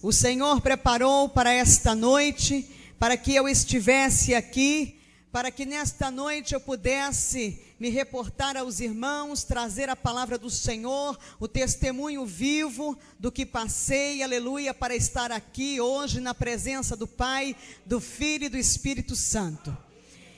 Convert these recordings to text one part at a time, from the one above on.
o Senhor preparou para esta noite, para que eu estivesse aqui, para que nesta noite eu pudesse me reportar aos irmãos, trazer a palavra do Senhor, o testemunho vivo do que passei, aleluia, para estar aqui hoje na presença do Pai, do Filho e do Espírito Santo.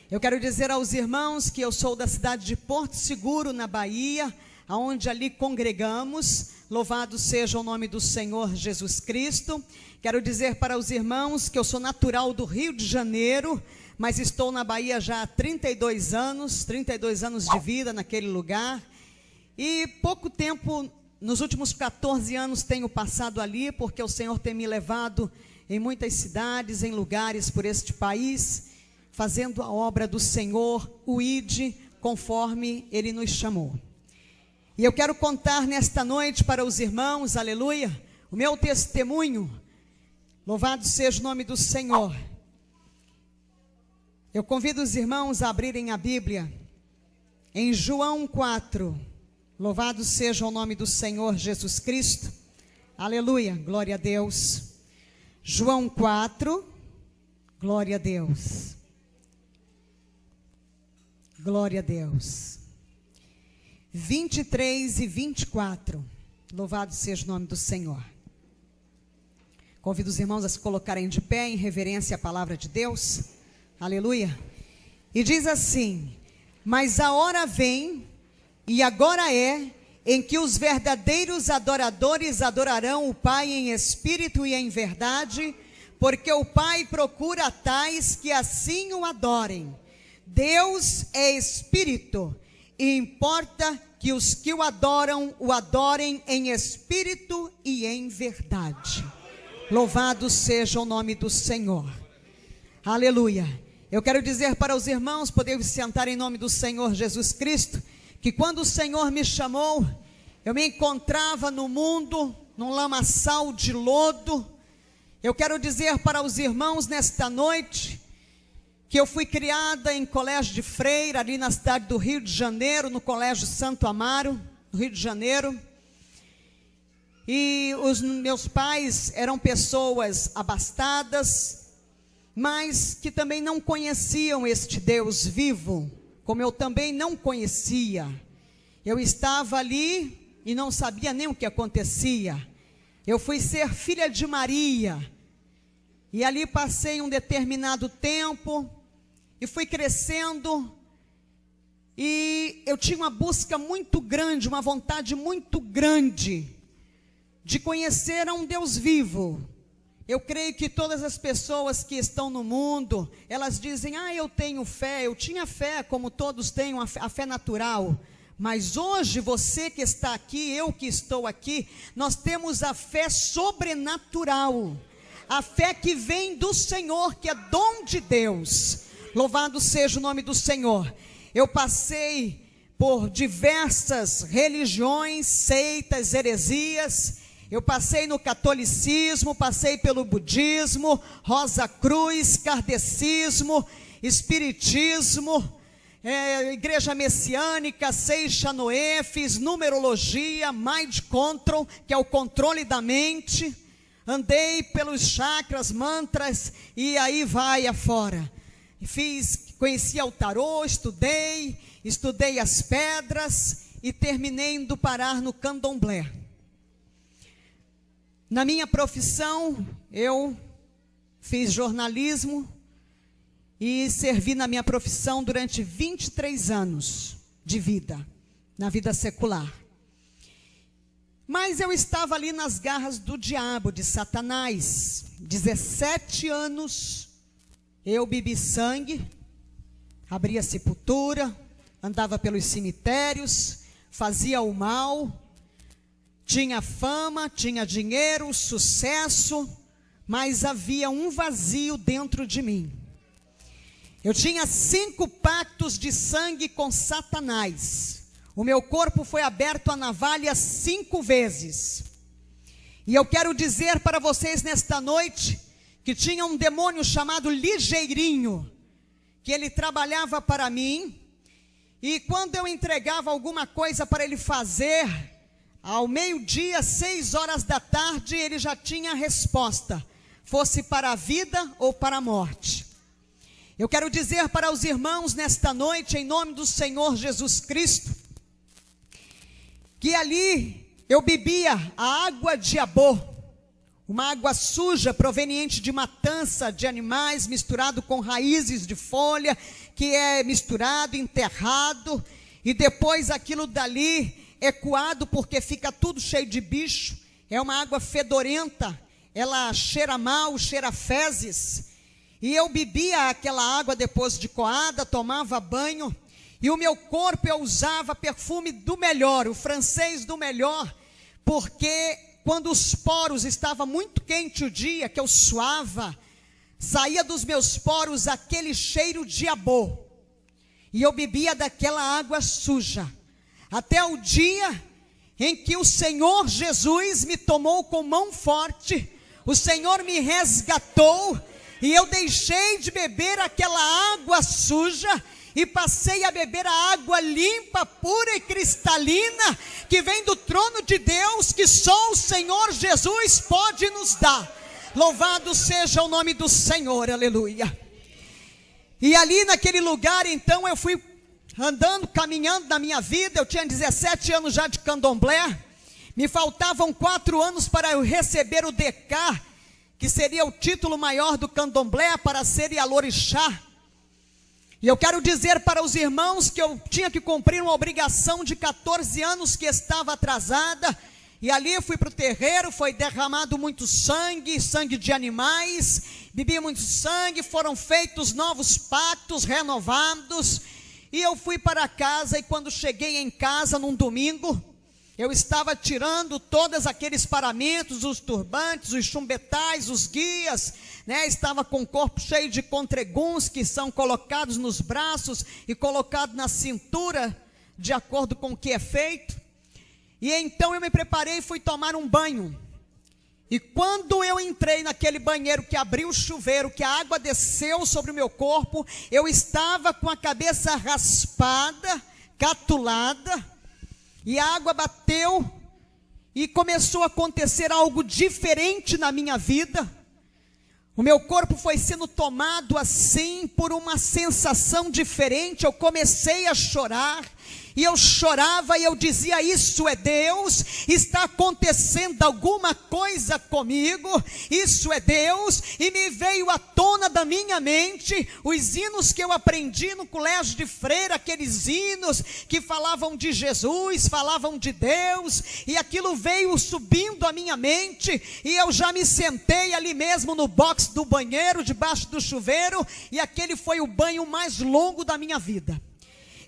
Eu quero dizer aos irmãos que eu sou da cidade de Porto Seguro, na Bahia, aonde ali congregamos. Louvado seja o nome do Senhor Jesus Cristo. Quero dizer para os irmãos que eu sou natural do Rio de Janeiro, mas estou na Bahia já há 32 anos de vida naquele lugar. E pouco tempo, nos últimos 14 anos, tenho passado ali, porque o Senhor tem me levado em muitas cidades, em lugares por este país, fazendo a obra do Senhor, o ID, conforme Ele nos chamou. E eu quero contar nesta noite para os irmãos, aleluia, o meu testemunho. Louvado seja o nome do Senhor. Eu convido os irmãos a abrirem a Bíblia em João 4. Louvado seja o nome do Senhor Jesus Cristo. Aleluia, glória a Deus. João 4, glória a Deus. Glória a Deus. 23 e 24. Louvado seja o nome do Senhor. Convido os irmãos a se colocarem de pé em reverência à palavra de Deus. Aleluia. E diz assim: mas a hora vem, e agora é, em que os verdadeiros adoradores adorarão o Pai em espírito e em verdade, porque o Pai procura tais que assim o adorem. Deus é espírito, e importa que os que o adorem em espírito e em verdade. Louvado seja o nome do Senhor. Aleluia. Eu quero dizer para os irmãos, poder sentar em nome do Senhor Jesus Cristo, que quando o Senhor me chamou, eu me encontrava no mundo, num lamaçal de lodo. Eu quero dizer para os irmãos nesta noite, que eu fui criada em colégio de freira, ali na cidade do Rio de Janeiro, no colégio Santo Amaro, no Rio de Janeiro. E os meus pais eram pessoas abastadas, mas que também não conheciam este Deus vivo, como eu também não conhecia. Eu estava ali e não sabia nem o que acontecia. Eu fui ser filha de Maria, e ali passei um determinado tempo, e fui crescendo, e eu tinha uma busca muito grande, uma vontade muito grande, de conhecer a um Deus vivo. Eu creio que todas as pessoas que estão no mundo, elas dizem, eu tenho fé, eu tinha fé, como todos têm a fé natural. Mas hoje, você que está aqui, eu que estou aqui, nós temos a fé sobrenatural. A fé que vem do Senhor, que é dom de Deus. Louvado seja o nome do Senhor. Eu passei por diversas religiões, seitas, heresias. Eu passei no catolicismo, passei pelo budismo, Rosa Cruz, kardecismo, espiritismo, igreja messiânica, Seixa Noé, fiz numerologia, mind control, que é o controle da mente. Andei pelos chakras, mantras, e aí vai afora. Conheci o tarô, estudei as pedras, e terminei indo parar no candomblé. Na minha profissão, eu fiz jornalismo e servi na minha profissão durante 23 anos de vida, na vida secular. Mas eu estava ali nas garras do diabo, de Satanás. 17 anos, eu bebi sangue, abria sepultura, andava pelos cemitérios, fazia o mal. Tinha fama, tinha dinheiro, sucesso, mas havia um vazio dentro de mim. Eu tinha 5 pactos de sangue com Satanás. O meu corpo foi aberto à navalha 5 vezes. E eu quero dizer para vocês nesta noite, que tinha um demônio chamado Ligeirinho, que ele trabalhava para mim, e quando eu entregava alguma coisa para ele fazer, ao meio-dia, 6 horas da tarde, ele já tinha a resposta, fosse para a vida ou para a morte. Eu quero dizer para os irmãos nesta noite, em nome do Senhor Jesus Cristo, que ali eu bebia a água de Abô, uma água suja proveniente de matança de animais, misturado com raízes de folha, que é misturado, enterrado, e depois aquilo dali é coado porque fica tudo cheio de bicho. É uma água fedorenta, ela cheira mal, cheira fezes, e eu bebia aquela água depois de coada, tomava banho, e o meu corpo eu usava perfume do melhor, o francês do melhor, porque quando os poros estava muito quente o dia, que eu suava, saía dos meus poros aquele cheiro de Abô, e eu bebia daquela água suja, até o dia em que o Senhor Jesus me tomou com mão forte, o Senhor me resgatou, e eu deixei de beber aquela água suja, e passei a beber a água limpa, pura e cristalina, que vem do trono de Deus, que só o Senhor Jesus pode nos dar. Louvado seja o nome do Senhor, aleluia. E ali naquele lugar, então, eu fui andando, caminhando na minha vida. Eu tinha 17 anos já de candomblé, me faltavam 4 anos para eu receber o DK, que seria o título maior do candomblé, para ser Ialorixá. E eu quero dizer para os irmãos que eu tinha que cumprir uma obrigação de 14 anos que estava atrasada. E ali eu fui para o terreiro, foi derramado muito sangue, sangue de animais, bebi muito sangue, foram feitos novos pactos, renovados. E eu fui para casa, e quando cheguei em casa num domingo, eu estava tirando todos aqueles paramentos, os turbantes, os chumbetais, os guias, né? Estava com o corpo cheio de contreguns que são colocados nos braços e colocados na cintura, de acordo com o que é feito. E então eu me preparei e fui tomar um banho. E quando eu entrei naquele banheiro, que abriu o chuveiro, que a água desceu sobre o meu corpo, eu estava com a cabeça raspada, catulada, e a água bateu, e começou a acontecer algo diferente na minha vida. O meu corpo foi sendo tomado assim, por uma sensação diferente. Eu comecei a chorar, e eu chorava, e eu dizia: isso é Deus, está acontecendo alguma coisa comigo, isso é Deus. E me veio à tona da minha mente os hinos que eu aprendi no colégio de freira, aqueles hinos que falavam de Jesus, falavam de Deus, e aquilo veio subindo à minha mente, e eu já me sentei ali mesmo no box do banheiro, debaixo do chuveiro, e aquele foi o banho mais longo da minha vida.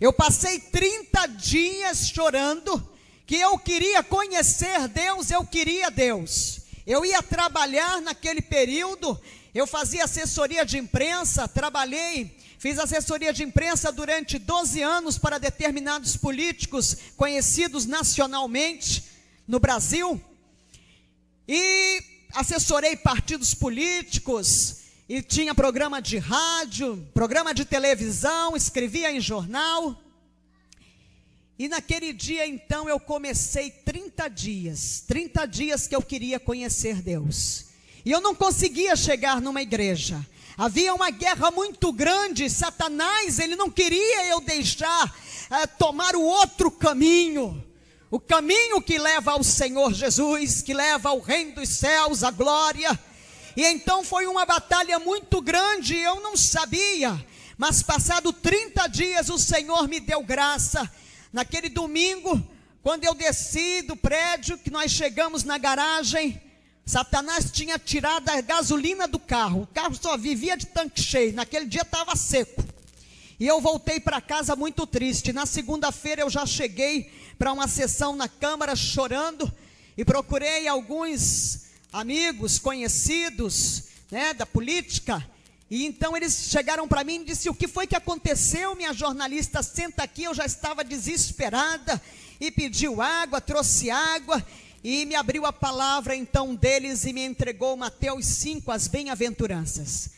Eu passei 30 dias chorando, que eu queria conhecer Deus, eu queria Deus. Eu ia trabalhar naquele período, eu fazia assessoria de imprensa, fiz assessoria de imprensa durante 12 anos para determinados políticos conhecidos nacionalmente no Brasil, e assessorei partidos políticos, e tinha programa de rádio, programa de televisão, escrevia em jornal. E naquele dia então eu comecei 30 dias que eu queria conhecer Deus. E eu não conseguia chegar numa igreja. Havia uma guerra muito grande. Satanás, ele não queria eu deixar tomar o outro caminho. O caminho que leva ao Senhor Jesus, que leva ao reino dos céus, a glória. E então foi uma batalha muito grande, eu não sabia, mas passado 30 dias o Senhor me deu graça. Naquele domingo, quando eu desci do prédio, que nós chegamos na garagem, Satanás tinha tirado a gasolina do carro, o carro só vivia de tanque cheio, naquele dia estava seco. E eu voltei para casa muito triste. Na segunda-feira eu já cheguei para uma sessão na Câmara chorando, e procurei alguns amigos, conhecidos, né, da política, e então eles chegaram para mim e disseram: o que foi que aconteceu, minha jornalista? Senta aqui. Eu já estava desesperada, e pediu água, trouxe água, e me abriu a palavra então deles, e me entregou Mateus 5, as bem-aventuranças.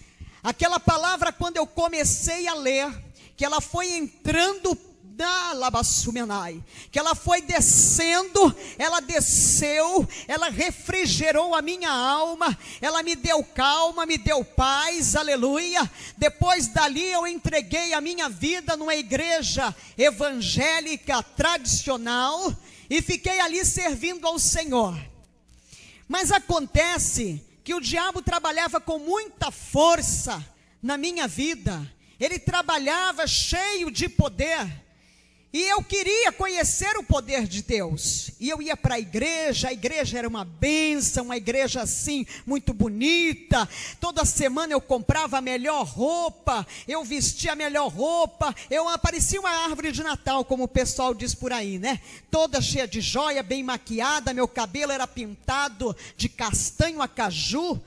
Aquela palavra, quando eu comecei a ler, que ela foi entrando que ela foi descendo, ela desceu, ela refrigerou a minha alma, ela me deu calma, me deu paz, aleluia. Depois dali eu entreguei a minha vida numa igreja evangélica tradicional e fiquei ali servindo ao Senhor. Mas acontece que o diabo trabalhava com muita força na minha vida, ele trabalhava cheio de poder. E eu queria conhecer o poder de Deus, e eu ia para a igreja era uma bênção, uma igreja assim, muito bonita, toda semana eu comprava a melhor roupa, eu vestia a melhor roupa, eu parecia uma árvore de Natal, como o pessoal diz por aí, né? Toda cheia de joia, bem maquiada, meu cabelo era pintado de castanho a caju,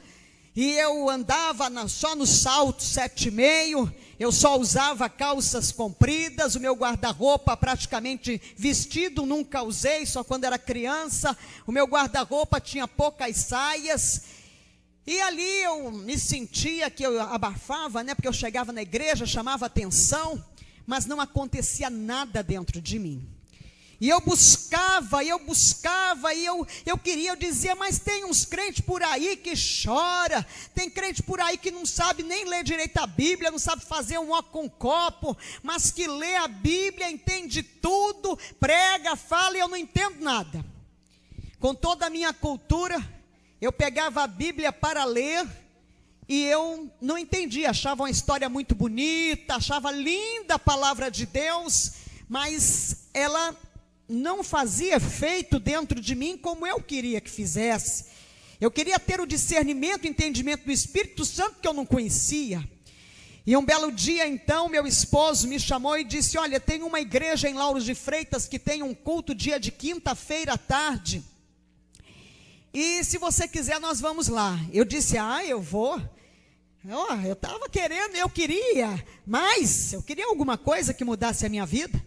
e eu andava só no salto 7,5, eu só usava calças compridas, o meu guarda-roupa praticamente vestido, nunca usei, só quando era criança, o meu guarda-roupa tinha poucas saias, e ali eu me sentia que eu abafava, né, porque eu chegava na igreja, chamava atenção, mas não acontecia nada dentro de mim. E eu buscava, e eu queria, eu dizia, mas tem uns crentes por aí que chora, tem crente por aí que não sabe nem ler direito a Bíblia, não sabe fazer um ó com um copo, mas que lê a Bíblia, entende tudo, prega, fala e eu não entendo nada. Com toda a minha cultura, eu pegava a Bíblia para ler e eu não entendia, achava uma história muito bonita, achava linda a palavra de Deus, mas ela não fazia efeito dentro de mim como eu queria que fizesse. Eu queria ter o discernimento, o entendimento do Espírito Santo que eu não conhecia. E um belo dia então, meu esposo me chamou e disse, olha, tem uma igreja em Lauros de Freitas que tem um culto dia de quinta-feira à tarde. E se você quiser nós vamos lá. Eu disse, eu vou. Eu estava querendo, eu queria alguma coisa que mudasse a minha vida.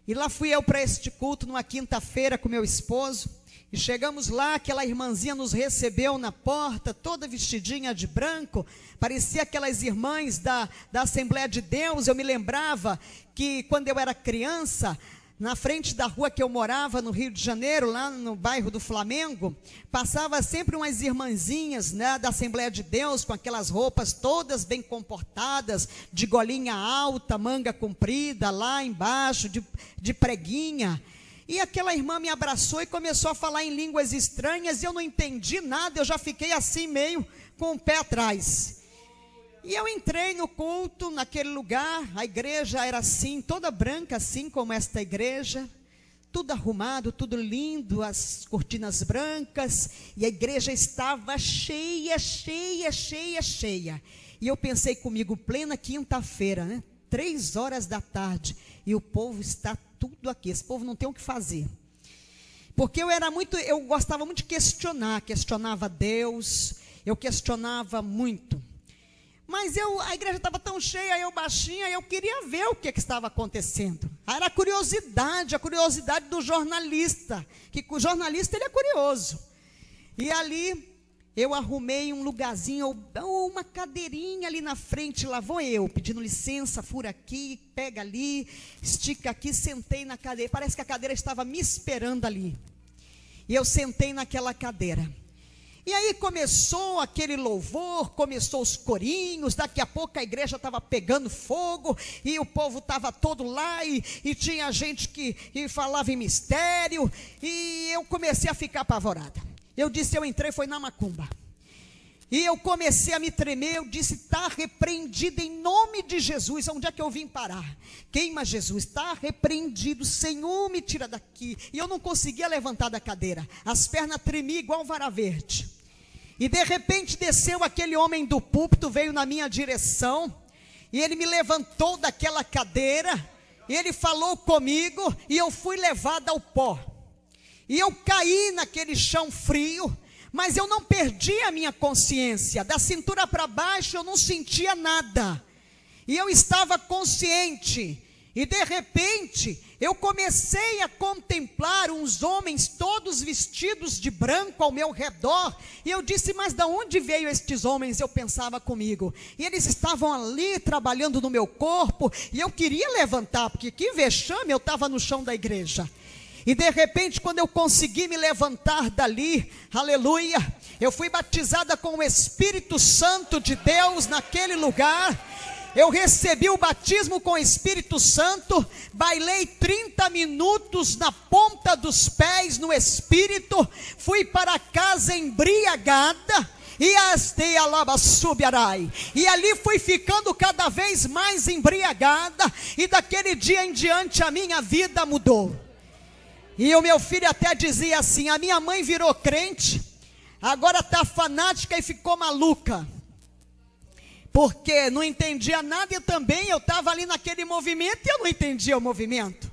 E lá fui eu para este culto numa quinta-feira com meu esposo, e chegamos lá, aquela irmãzinha nos recebeu na porta, toda vestidinha de branco, parecia aquelas irmãs da Assembleia de Deus. Eu me lembrava que quando eu era criança, na frente da rua que eu morava no Rio de Janeiro, lá no bairro do Flamengo, passava sempre umas irmãzinhas, né, da Assembleia de Deus, com aquelas roupas todas bem comportadas, de golinha alta, manga comprida, lá embaixo, de preguinha. E aquela irmã me abraçou e começou a falar em línguas estranhas, e eu não entendi nada, eu já fiquei assim meio com o pé atrás. E eu entrei no culto, naquele lugar, a igreja era assim, toda branca, assim como esta igreja, tudo arrumado, tudo lindo, as cortinas brancas, e a igreja estava cheia. E eu pensei comigo, plena quinta-feira, né? 3h da tarde, e o povo está tudo aqui, esse povo não tem o que fazer. Porque eu gostava muito de questionava Deus, eu questionava muito. Mas a igreja estava tão cheia, eu baixinha, eu queria ver o que estava acontecendo. Era a curiosidade do jornalista, que o jornalista ele é curioso. E ali eu arrumei um lugarzinho, uma cadeirinha ali na frente, lá vou eu, pedindo licença, fura aqui, pega ali, estica aqui, sentei na cadeira, parece que a cadeira estava me esperando ali. E eu sentei naquela cadeira. E aí começou aquele louvor, começou os corinhos, daqui a pouco a igreja estava pegando fogo, e o povo estava todo lá, e tinha gente que falava em mistério, e eu comecei a ficar apavorada. Eu entrei, foi na macumba. E eu comecei a me tremer, eu disse, está repreendido em nome de Jesus. Onde é que eu vim parar? Queima Jesus, está repreendido, Senhor, me tira daqui. E eu não conseguia levantar da cadeira, as pernas tremiam igual vara verde. E de repente desceu aquele homem do púlpito, veio na minha direção, e ele me levantou daquela cadeira, e ele falou comigo, e eu fui levada ao pó. E eu caí naquele chão frio, mas eu não perdi a minha consciência, da cintura para baixo eu não sentia nada, e eu estava consciente E de repente, eu comecei a contemplar uns homens todos vestidos de branco ao meu redor. E eu disse, mas de onde veio estes homens? Eu pensava comigo. E eles estavam ali trabalhando no meu corpo. E eu queria levantar, porque que vexame, eu estava no chão da igreja. E de repente, quando eu consegui me levantar dali, aleluia, eu fui batizada com o Espírito Santo de Deus naquele lugar. Eu recebi o batismo com o Espírito Santo, bailei 30 minutos na ponta dos pés no Espírito, fui para casa embriagada, e ali fui ficando cada vez mais embriagada, e daquele dia em diante a minha vida mudou. E o meu filho até dizia assim, a minha mãe virou crente, agora está fanática e ficou maluca. Porque não entendia nada e também eu estava ali naquele movimento e eu não entendia o movimento.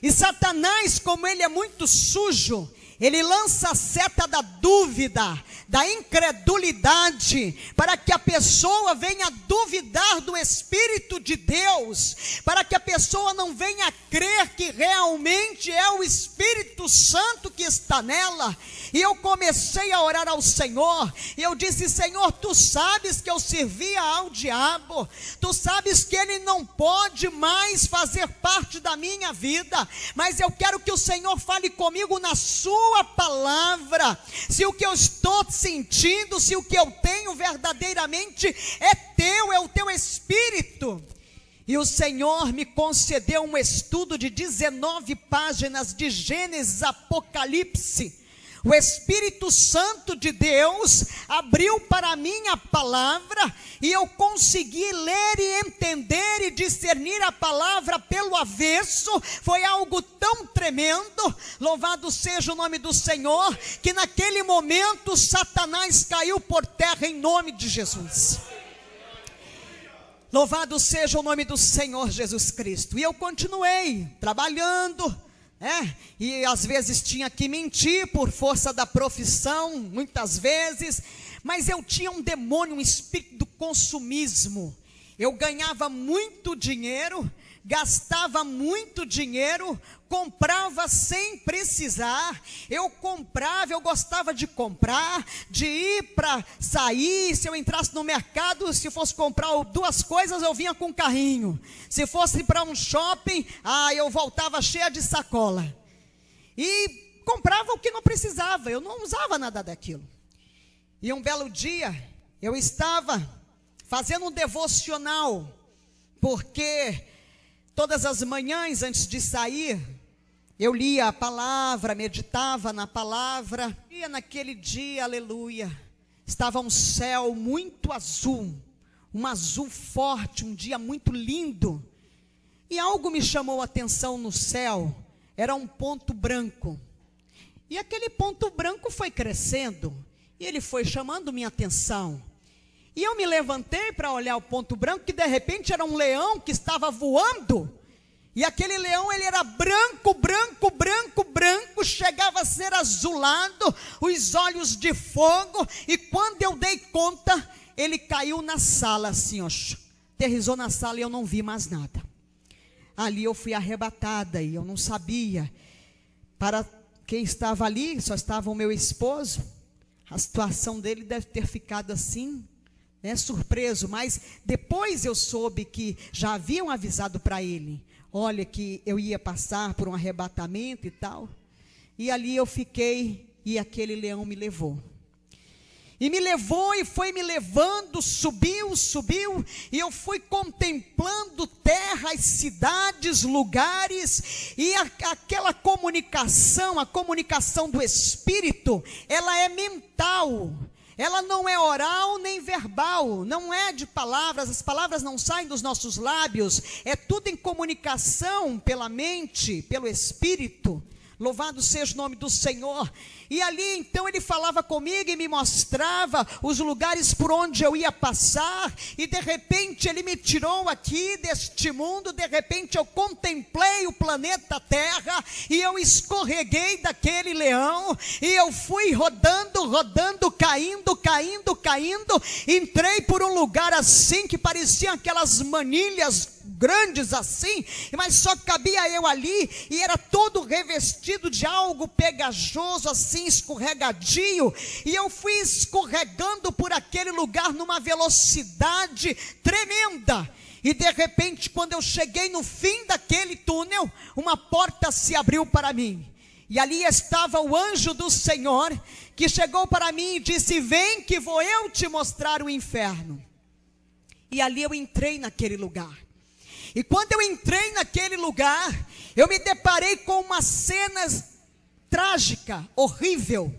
E Satanás, como ele é muito sujo, ele lança a seta da dúvida, da incredulidade, para que a pessoa venha duvidar do Espírito de Deus, para que a pessoa não venha crer que realmente é o Espírito Santo que está nela. E eu comecei a orar ao Senhor, e eu disse, Senhor, Tu sabes que eu servia ao diabo, Tu sabes que ele não pode mais fazer parte da minha vida, mas eu quero que o Senhor fale comigo na Sua palavra, se o que eu estou sentindo, se o que eu tenho verdadeiramente é Teu, é o Teu Espírito. E o Senhor me concedeu um estudo de 19 páginas de Gênesis, Apocalipse. O Espírito Santo de Deus abriu para mim a palavra e eu consegui ler e entender e discernir a palavra pelo avesso. Foi algo tão tremendo, louvado seja o nome do Senhor, que naquele momento Satanás caiu por terra em nome de Jesus. Louvado seja o nome do Senhor Jesus Cristo. E eu continuei trabalhando, e às vezes tinha que mentir por força da profissão, muitas vezes, mas eu tinha um demônio, um espírito do consumismo. Eu ganhava muito dinheiro, gastava muito dinheiro, comprava sem precisar. Eu comprava, eu gostava de comprar, de ir para sair. Se eu entrasse no mercado, se fosse comprar 2 coisas, eu vinha com um carrinho. Se fosse para um shopping, eu voltava cheia de sacola. E comprava o que não precisava, eu não usava nada daquilo. E um belo dia, eu estava fazendo um devocional, porque todas as manhãs antes de sair, eu lia a palavra, meditava na palavra. E naquele dia, aleluia, estava um céu muito azul, um azul forte, um dia muito lindo. E algo me chamou a atenção no céu, era um ponto branco. E aquele ponto branco foi crescendo, e ele foi chamando minha atenção. E eu me levantei para olhar o ponto branco, que de repente era um leão que estava voando. E aquele leão, ele era branco, branco, branco, branco, chegava a ser azulado, os olhos de fogo. E quando eu dei conta, ele caiu na sala assim, aterrissou na sala e eu não vi mais nada. Ali eu fui arrebatada e eu não sabia. Para quem estava ali, só estava o meu esposo. A situação dele deve ter ficado assim, surpreso. Mas depois eu soube que já haviam avisado para ele. Olha, que eu ia passar por um arrebatamento e tal. E ali eu fiquei, e aquele leão me levou. E me levou e foi me levando, subiu, e eu fui contemplando terras, cidades, lugares, e aquela comunicação, a comunicação do Espírito, ela é mental. Ela não é oral nem verbal, não é de palavras, as palavras não saem dos nossos lábios, é tudo em comunicação pela mente, pelo Espírito. Louvado seja o nome do Senhor. E ali então ele falava comigo e me mostrava os lugares por onde eu ia passar. E de repente ele me tirou aqui deste mundo. De repente eu contemplei o planeta Terra. E eu escorreguei daquele leão. E eu fui rodando, caindo. Entrei por um lugar assim que pareciam aquelas manilhas grandes assim, mas só cabia eu ali, e era todo revestido de algo pegajoso, assim, escorregadio, e eu fui escorregando por aquele lugar numa velocidade tremenda. E de repente, quando eu cheguei no fim daquele túnel, uma porta se abriu para mim, e ali estava o anjo do Senhor, que chegou para mim e disse: vem que vou eu te mostrar o inferno. E ali eu entrei naquele lugar, e quando eu entrei naquele lugar, eu me deparei com uma cena trágica, horrível,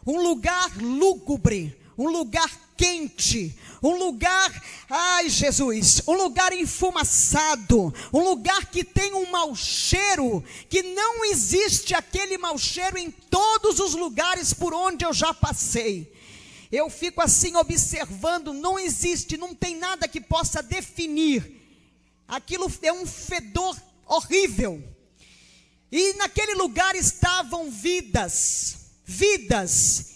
um lugar lúgubre, um lugar quente, um lugar, ai Jesus, um lugar enfumaçado, um lugar que tem um mau cheiro, que não existe aquele mau cheiro em todos os lugares por onde eu já passei. Eu fico assim observando, não existe, não tem nada que possa definir, aquilo é um fedor horrível. E naquele lugar estavam vidas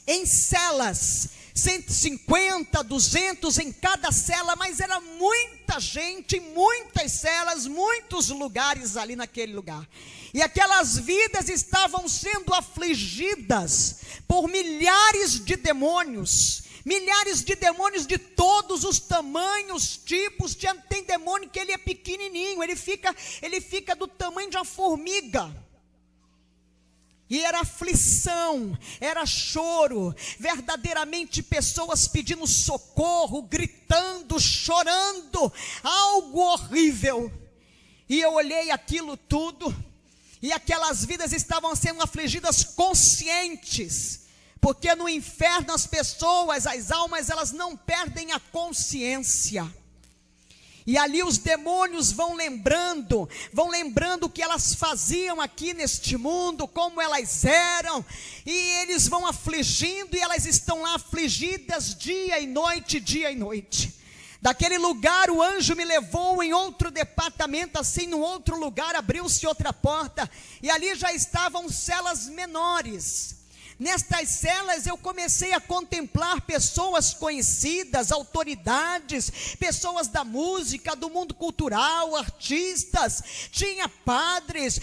em celas, 150, 200 em cada cela, mas era muita gente, muitas celas, muitos lugares ali naquele lugar. E aquelas vidas estavam sendo afligidas por milhares de demônios de todos os tamanhos, tipos. Tem demônio que ele é pequenininho, ele fica do tamanho de uma formiga. E era aflição, era choro, verdadeiramente pessoas pedindo socorro, gritando, chorando, algo horrível. E eu olhei aquilo tudo, e aquelas vidas estavam sendo afligidas conscientes, porque no inferno as pessoas, as almas, elas não perdem a consciência. E ali os demônios vão lembrando o que elas faziam aqui neste mundo, como elas eram, e eles vão afligindo, e elas estão lá afligidas dia e noite, dia e noite. Daquele lugar o anjo me levou em outro departamento, assim, num outro lugar, abriu-se outra porta, e ali já estavam celas menores. Nestas celas eu comecei a contemplar pessoas conhecidas, autoridades, pessoas da música, do mundo cultural, artistas, tinha padres,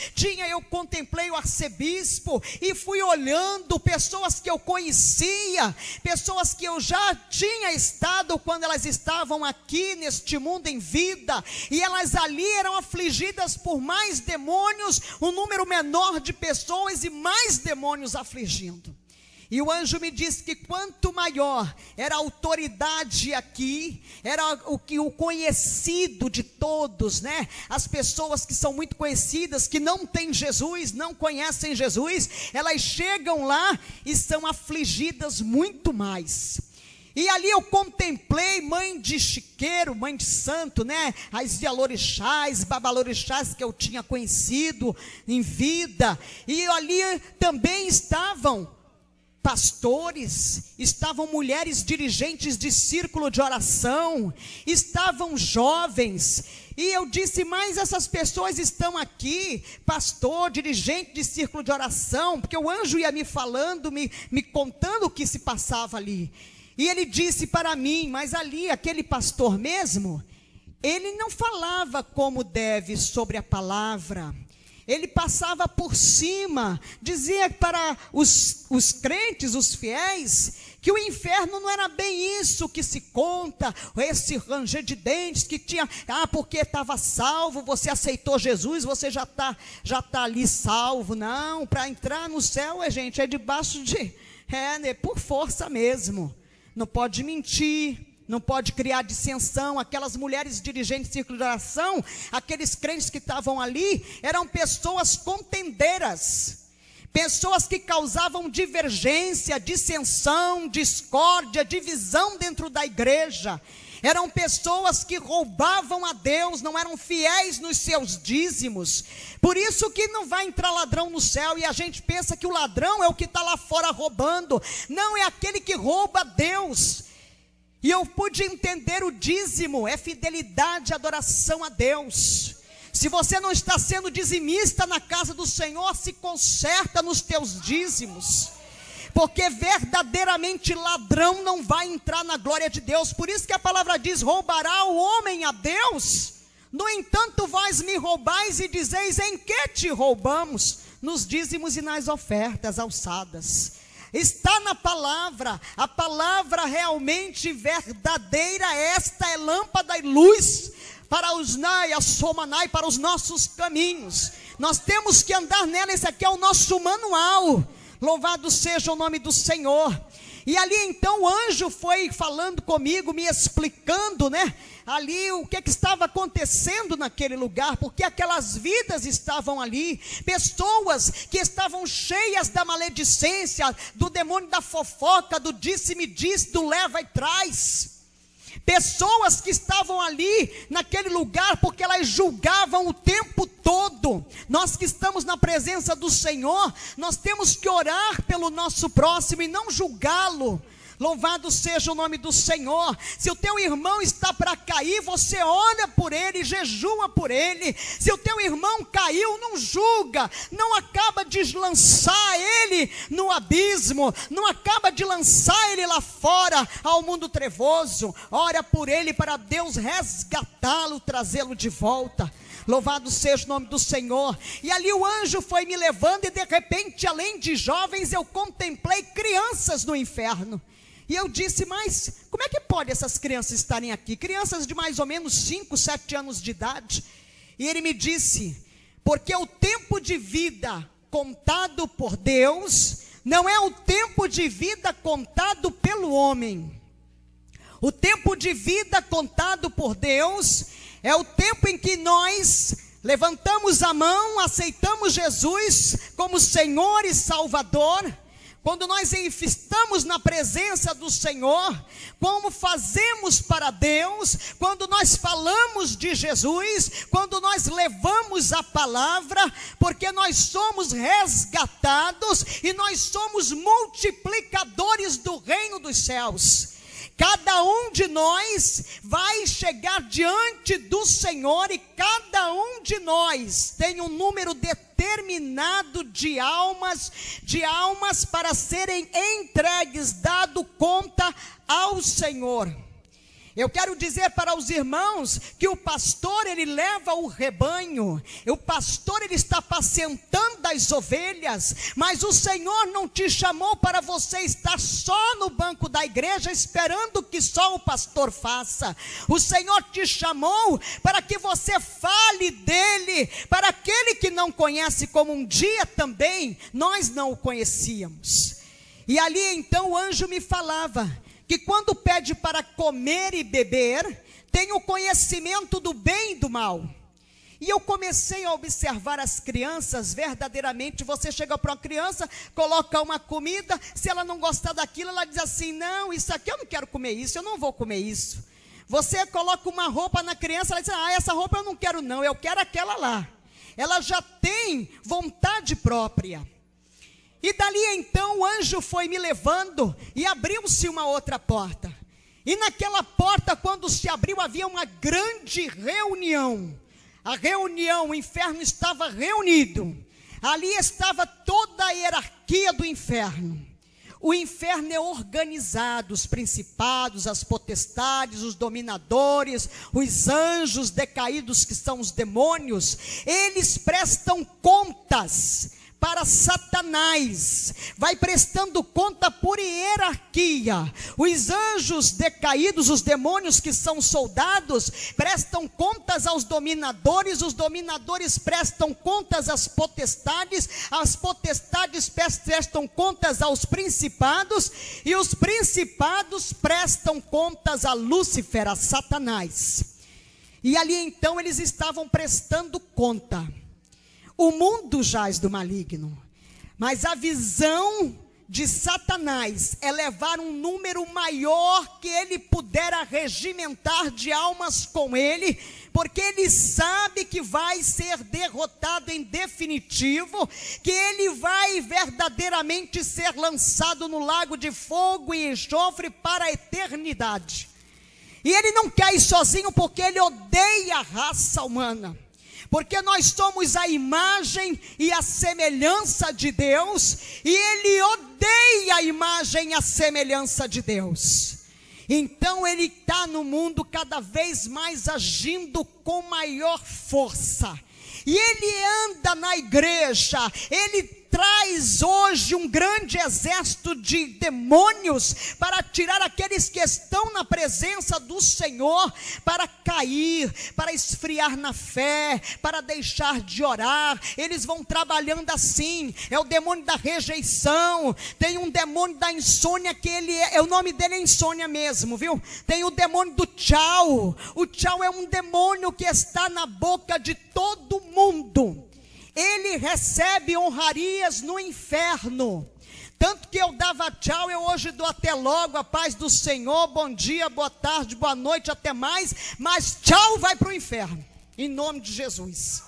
eu contemplei o arcebispo, e fui olhando pessoas que eu conhecia, pessoas que eu já tinha estado quando elas estavam aqui neste mundo em vida, e elas ali eram afligidas por mais demônios, um número menor de pessoas e mais demônios afligindo. E o anjo me disse que quanto maior era a autoridade aqui, era o conhecido de todos, né? As pessoas que são muito conhecidas, que não têm Jesus, não conhecem Jesus, elas chegam lá e são afligidas muito mais. E ali eu contemplei mãe de chiqueiro, mãe de santo, né? As Yalorixás, babalorixás que eu tinha conhecido em vida. E ali também estavam pastores, estavam mulheres dirigentes de círculo de oração, estavam jovens. E eu disse: mas essas pessoas estão aqui, pastor, dirigente de círculo de oração, porque o anjo ia me falando, me contando o que se passava ali. E ele disse para mim: mas ali, aquele pastor mesmo, ele não falava como deve sobre a palavra, ele passava por cima, dizia para os crentes, os fiéis, que o inferno não era bem isso que se conta, esse ranger de dentes que tinha, porque estava salvo, você aceitou Jesus, você já tá ali salvo. Não, para entrar no céu, gente, é debaixo de, por força mesmo, não pode mentir, não pode criar dissensão. Aquelas mulheres dirigentes de círculo de oração, aqueles crentes que estavam ali, eram pessoas contendeiras, pessoas que causavam divergência, dissensão, discórdia, divisão dentro da igreja. Eram pessoas que roubavam a Deus, não eram fiéis nos seus dízimos. Por isso que não vai entrar ladrão no céu, e a gente pensa que o ladrão é o que está lá fora roubando. Não, é aquele que rouba a Deus. E eu pude entender: o dízimo é fidelidade, adoração a Deus. Se você não está sendo dizimista na casa do Senhor, se conserta nos teus dízimos, porque verdadeiramente ladrão não vai entrar na glória de Deus. Por isso que a palavra diz: roubará o homem a Deus? No entanto, vós me roubais e dizeis: em que te roubamos? Nos dízimos e nas ofertas alçadas. Está na palavra, a palavra realmente verdadeira. Esta é lâmpada e luz para os nai, a somanai, para os nossos caminhos. Nós temos que andar nela. Esse aqui é o nosso manual. Louvado seja o nome do Senhor. E ali então o anjo foi falando comigo, me explicando, ali o que estava acontecendo naquele lugar, porque aquelas vidas estavam ali, pessoas que estavam cheias da maledicência, do demônio da fofoca, do disse-me disse, do leva e traz. Pessoas que estavam ali naquele lugar porque elas julgavam o tempo todo. Nós que estamos na presença do Senhor, nós temos que orar pelo nosso próximo e não julgá-lo. Louvado seja o nome do Senhor. Se o teu irmão está para cair, você ora por ele, jejua por ele. Se o teu irmão caiu, não julga, não acaba de lançar ele no abismo, não acaba de lançar ele lá fora ao mundo trevoso. Ora por ele para Deus resgatá-lo, trazê-lo de volta. Louvado seja o nome do Senhor. E ali o anjo foi me levando, e de repente, além de jovens, eu contemplei crianças no inferno. E eu disse: mas como é que pode essas crianças estarem aqui? Crianças de mais ou menos 5, 7 anos de idade. E ele me disse: porque o tempo de vida contado por Deus não é o tempo de vida contado pelo homem. O tempo de vida contado por Deus é o tempo em que nós levantamos a mão, aceitamos Jesus como Senhor e Salvador. Quando nós estamos na presença do Senhor, como fazemos para Deus, quando nós falamos de Jesus, quando nós levamos a palavra, porque nós somos resgatados e nós somos multiplicadores do reino dos céus. Cada um de nós vai chegar diante do Senhor e cada um de nós tem um número determinado de almas para serem entregues, dado conta ao Senhor. Eu quero dizer para os irmãos que o pastor, ele leva o rebanho, o pastor, ele está apacentando as ovelhas, mas o Senhor não te chamou para você estar só no banco da igreja esperando que só o pastor faça. O Senhor te chamou para que você fale dele para aquele que não conhece, como um dia também nós não o conhecíamos. E ali então o anjo me falava que quando pede para comer e beber, tem o conhecimento do bem e do mal. E eu comecei a observar as crianças verdadeiramente. Você chega para uma criança, coloca uma comida, se ela não gostar daquilo, ela diz assim: não, isso aqui eu não quero comer isso, eu não vou comer isso. Você coloca uma roupa na criança, ela diz: ah, essa roupa eu não quero não, eu quero aquela lá. Ela já tem vontade própria. E dali então o anjo foi me levando e abriu-se uma outra porta. E naquela porta, quando se abriu, havia uma grande reunião. A reunião, o inferno estava reunido. Ali estava toda a hierarquia do inferno. O inferno é organizado, os principados, as potestades, os dominadores, os anjos decaídos que são os demônios. Eles prestam contas para Satanás, vai prestando conta por hierarquia. Os anjos decaídos, os demônios que são soldados, prestam contas aos dominadores, os dominadores prestam contas às potestades, as potestades prestam contas aos principados, e os principados prestam contas a Lúcifer, a Satanás. E ali então eles estavam prestando conta. O mundo jaz do maligno, mas a visão de Satanás é levar um número maior que ele pudera regimentar de almas com ele, porque ele sabe que vai ser derrotado em definitivo, que ele vai verdadeiramente ser lançado no lago de fogo e enxofre para a eternidade. E ele não quer ir sozinho, porque ele odeia a raça humana. Porque nós somos a imagem e a semelhança de Deus, e ele odeia a imagem e a semelhança de Deus. Então ele está no mundo cada vez mais agindo com maior força. E ele anda na igreja, ele traz hoje um grande exército de demônios para tirar aqueles que estão na presença do Senhor, para cair, para esfriar na fé, para deixar de orar. Eles vão trabalhando assim. É o demônio da rejeição, tem um demônio da insônia, que ele o nome dele é insônia mesmo, viu? Tem o demônio do tchau. O tchau é um demônio que está na boca de todo mundo. Ele recebe honrarias no inferno. Tanto que eu dava tchau, eu hoje dou até logo, a paz do Senhor, bom dia, boa tarde, boa noite, até mais. Mas tchau vai para o inferno, em nome de Jesus.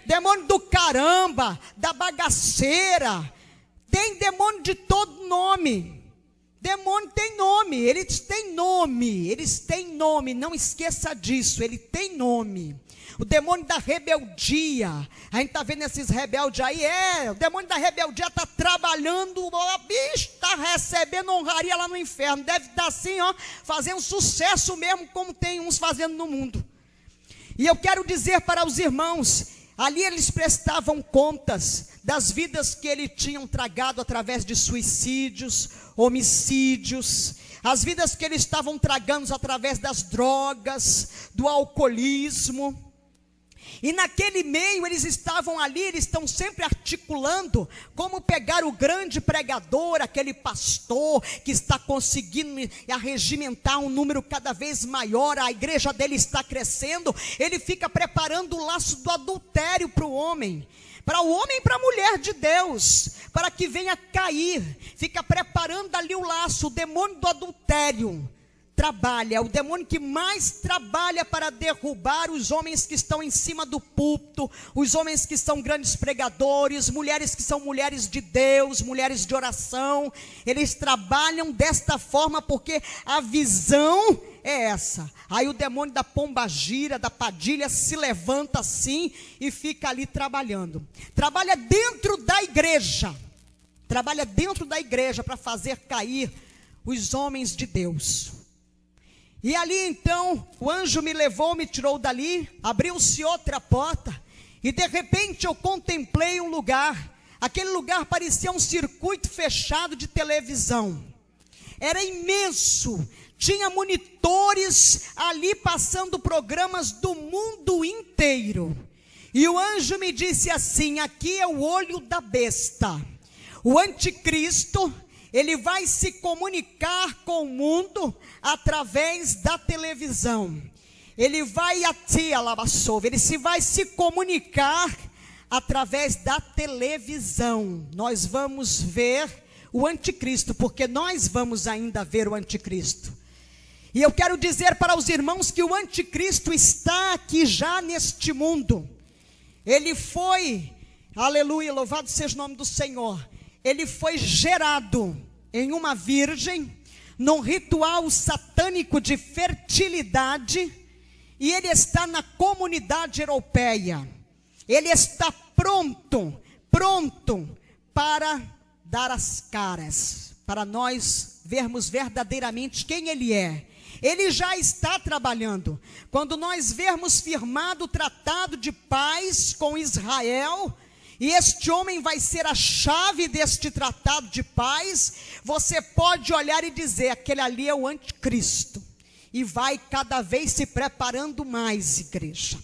Demônio do caramba, da bagaceira. Tem demônio de todo nome. Demônio tem nome, eles têm nome, não esqueça disso, ele tem nome. O demônio da rebeldia, a gente está vendo esses rebeldes aí, o demônio da rebeldia está trabalhando, o bicho está recebendo honraria lá no inferno, deve estar assim, fazendo sucesso mesmo, como tem uns fazendo no mundo. E eu quero dizer para os irmãos, ali eles prestavam contas das vidas que eles tinham tragado através de suicídios, homicídios, as vidas que eles estavam tragando através das drogas, do alcoolismo. E naquele meio eles estavam ali, eles estão sempre articulando como pegar o grande pregador, aquele pastor que está conseguindo arregimentar um número cada vez maior, a igreja dele está crescendo, ele fica preparando o laço do adultério para o homem e para a mulher de Deus, para que venha cair, fica preparando ali o laço. O demônio do adultério trabalha, é o demônio que mais trabalha para derrubar os homens que estão em cima do púlpito, os homens que são grandes pregadores, mulheres que são mulheres de Deus, mulheres de oração. Eles trabalham desta forma porque a visão é essa. Aí o demônio da pombagira, da padilha se levanta assim e fica ali trabalhando. Trabalha dentro da igreja para fazer cair os homens de Deus. E ali então, o anjo me levou, me tirou dali, abriu-se outra porta, e de repente eu contemplei um lugar. Aquele lugar parecia um circuito fechado de televisão, era imenso, tinha monitores ali passando programas do mundo inteiro. E o anjo me disse assim: aqui é o olho da besta, o anticristo. Ele vai se comunicar com o mundo através da televisão. Ele vai vai se comunicar através da televisão. Nós vamos ver o anticristo, porque nós vamos ainda ver o anticristo. E eu quero dizer para os irmãos que o anticristo está aqui já neste mundo. Ele foi, aleluia, louvado seja o nome do Senhor. Ele foi gerado em uma virgem, num ritual satânico de fertilidade, e ele está na comunidade europeia. Ele está pronto para dar as caras, para nós vermos verdadeiramente quem ele é. Ele já está trabalhando. Quando nós vermos firmado o tratado de paz com Israel, e este homem vai ser a chave deste tratado de paz, você pode olhar e dizer: aquele ali é o anticristo. E vai cada vez se preparando mais, igreja.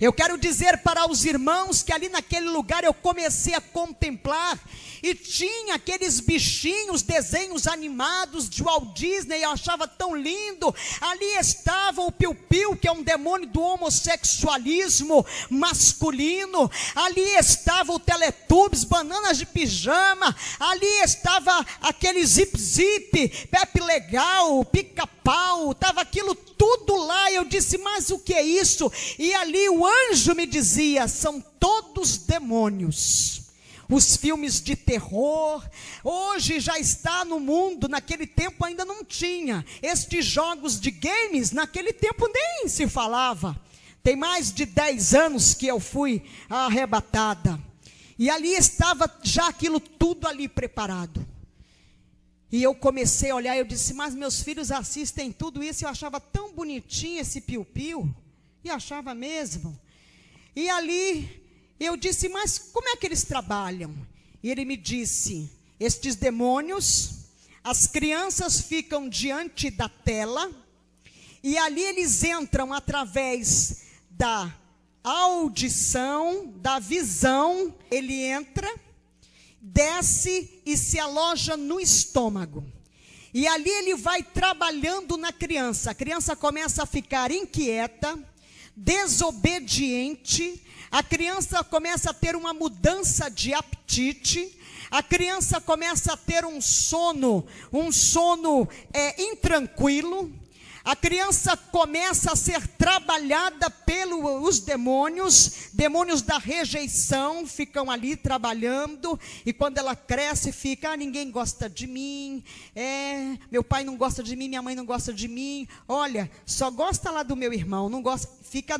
Eu quero dizer para os irmãos que ali naquele lugar eu comecei a contemplar, e tinha aqueles bichinhos, desenhos animados de Walt Disney, eu achava tão lindo. Ali estava o Piu-Piu, que é um demônio do homossexualismo masculino. Ali estava o Teletubbies, bananas de pijama. Ali estava aquele Zip-Zip, Pepe Legal, Pica-Pau, estava aquilo tudo lá. Eu disse: mas o que é isso? E ali o anjo me dizia: são todos demônios. Os filmes de terror, hoje já está no mundo, naquele tempo ainda não tinha. Estes jogos de games, naquele tempo nem se falava. Tem mais de 10 anos que eu fui arrebatada. E ali estava já aquilo tudo ali preparado. E eu comecei a olhar, eu disse, mas meus filhos assistem tudo isso, eu achava tão bonitinho esse piu-piu, e achava mesmo. E ali, eu disse, mas como é que eles trabalham? E ele me disse, estes demônios, as crianças ficam diante da tela, e ali eles entram através da audição, da visão, ele entra, desce e se aloja no estômago. E ali ele vai trabalhando na criança. A criança começa a ficar inquieta, desobediente. A criança começa a ter uma mudança de apetite. A criança começa a ter um sono intranquilo. A criança começa a ser trabalhada pelos demônios da rejeição ficam ali trabalhando, e quando ela cresce fica, ninguém gosta de mim, meu pai não gosta de mim, minha mãe não gosta de mim, olha, só gosta lá do meu irmão, não gosta, fica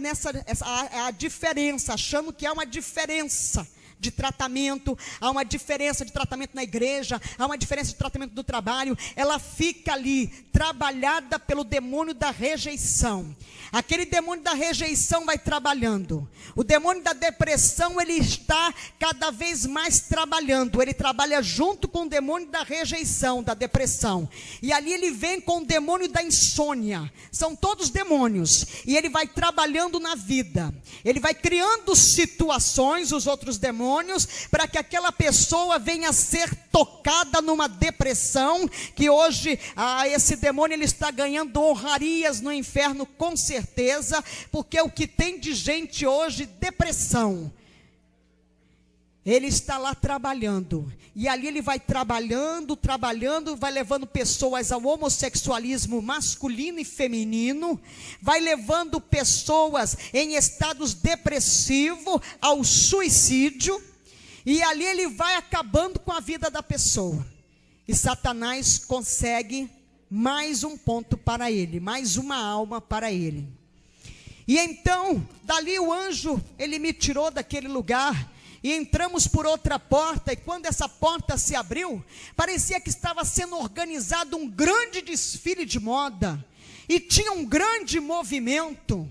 a diferença, achando que há uma diferença de tratamento, há uma diferença de tratamento na igreja, há uma diferença de tratamento do trabalho. Ela fica ali, trabalhada pelo demônio da rejeição. Aquele demônio da rejeição vai trabalhando. O demônio da depressão, ele está cada vez mais trabalhando. Ele trabalha junto com o demônio da rejeição, da depressão. E ali ele vem com o demônio da insônia. São todos demônios. E ele vai trabalhando na vida. Ele vai criando situações, os outros demônios, para que aquela pessoa venha a ser tocada numa depressão, que hoje esse demônio ele está ganhando honrarias no inferno, com certeza, porque o que tem de gente hoje, depressão, ele está lá trabalhando, e ali ele vai trabalhando, vai levando pessoas ao homossexualismo masculino e feminino, vai levando pessoas em estados depressivos ao suicídio, e ali ele vai acabando com a vida da pessoa, e Satanás consegue mais um ponto para ele, mais uma alma para ele. E então, dali o anjo, ele me tirou daquele lugar, e entramos por outra porta, e quando essa porta se abriu, parecia que estava sendo organizado um grande desfile de moda, e tinha um grande movimento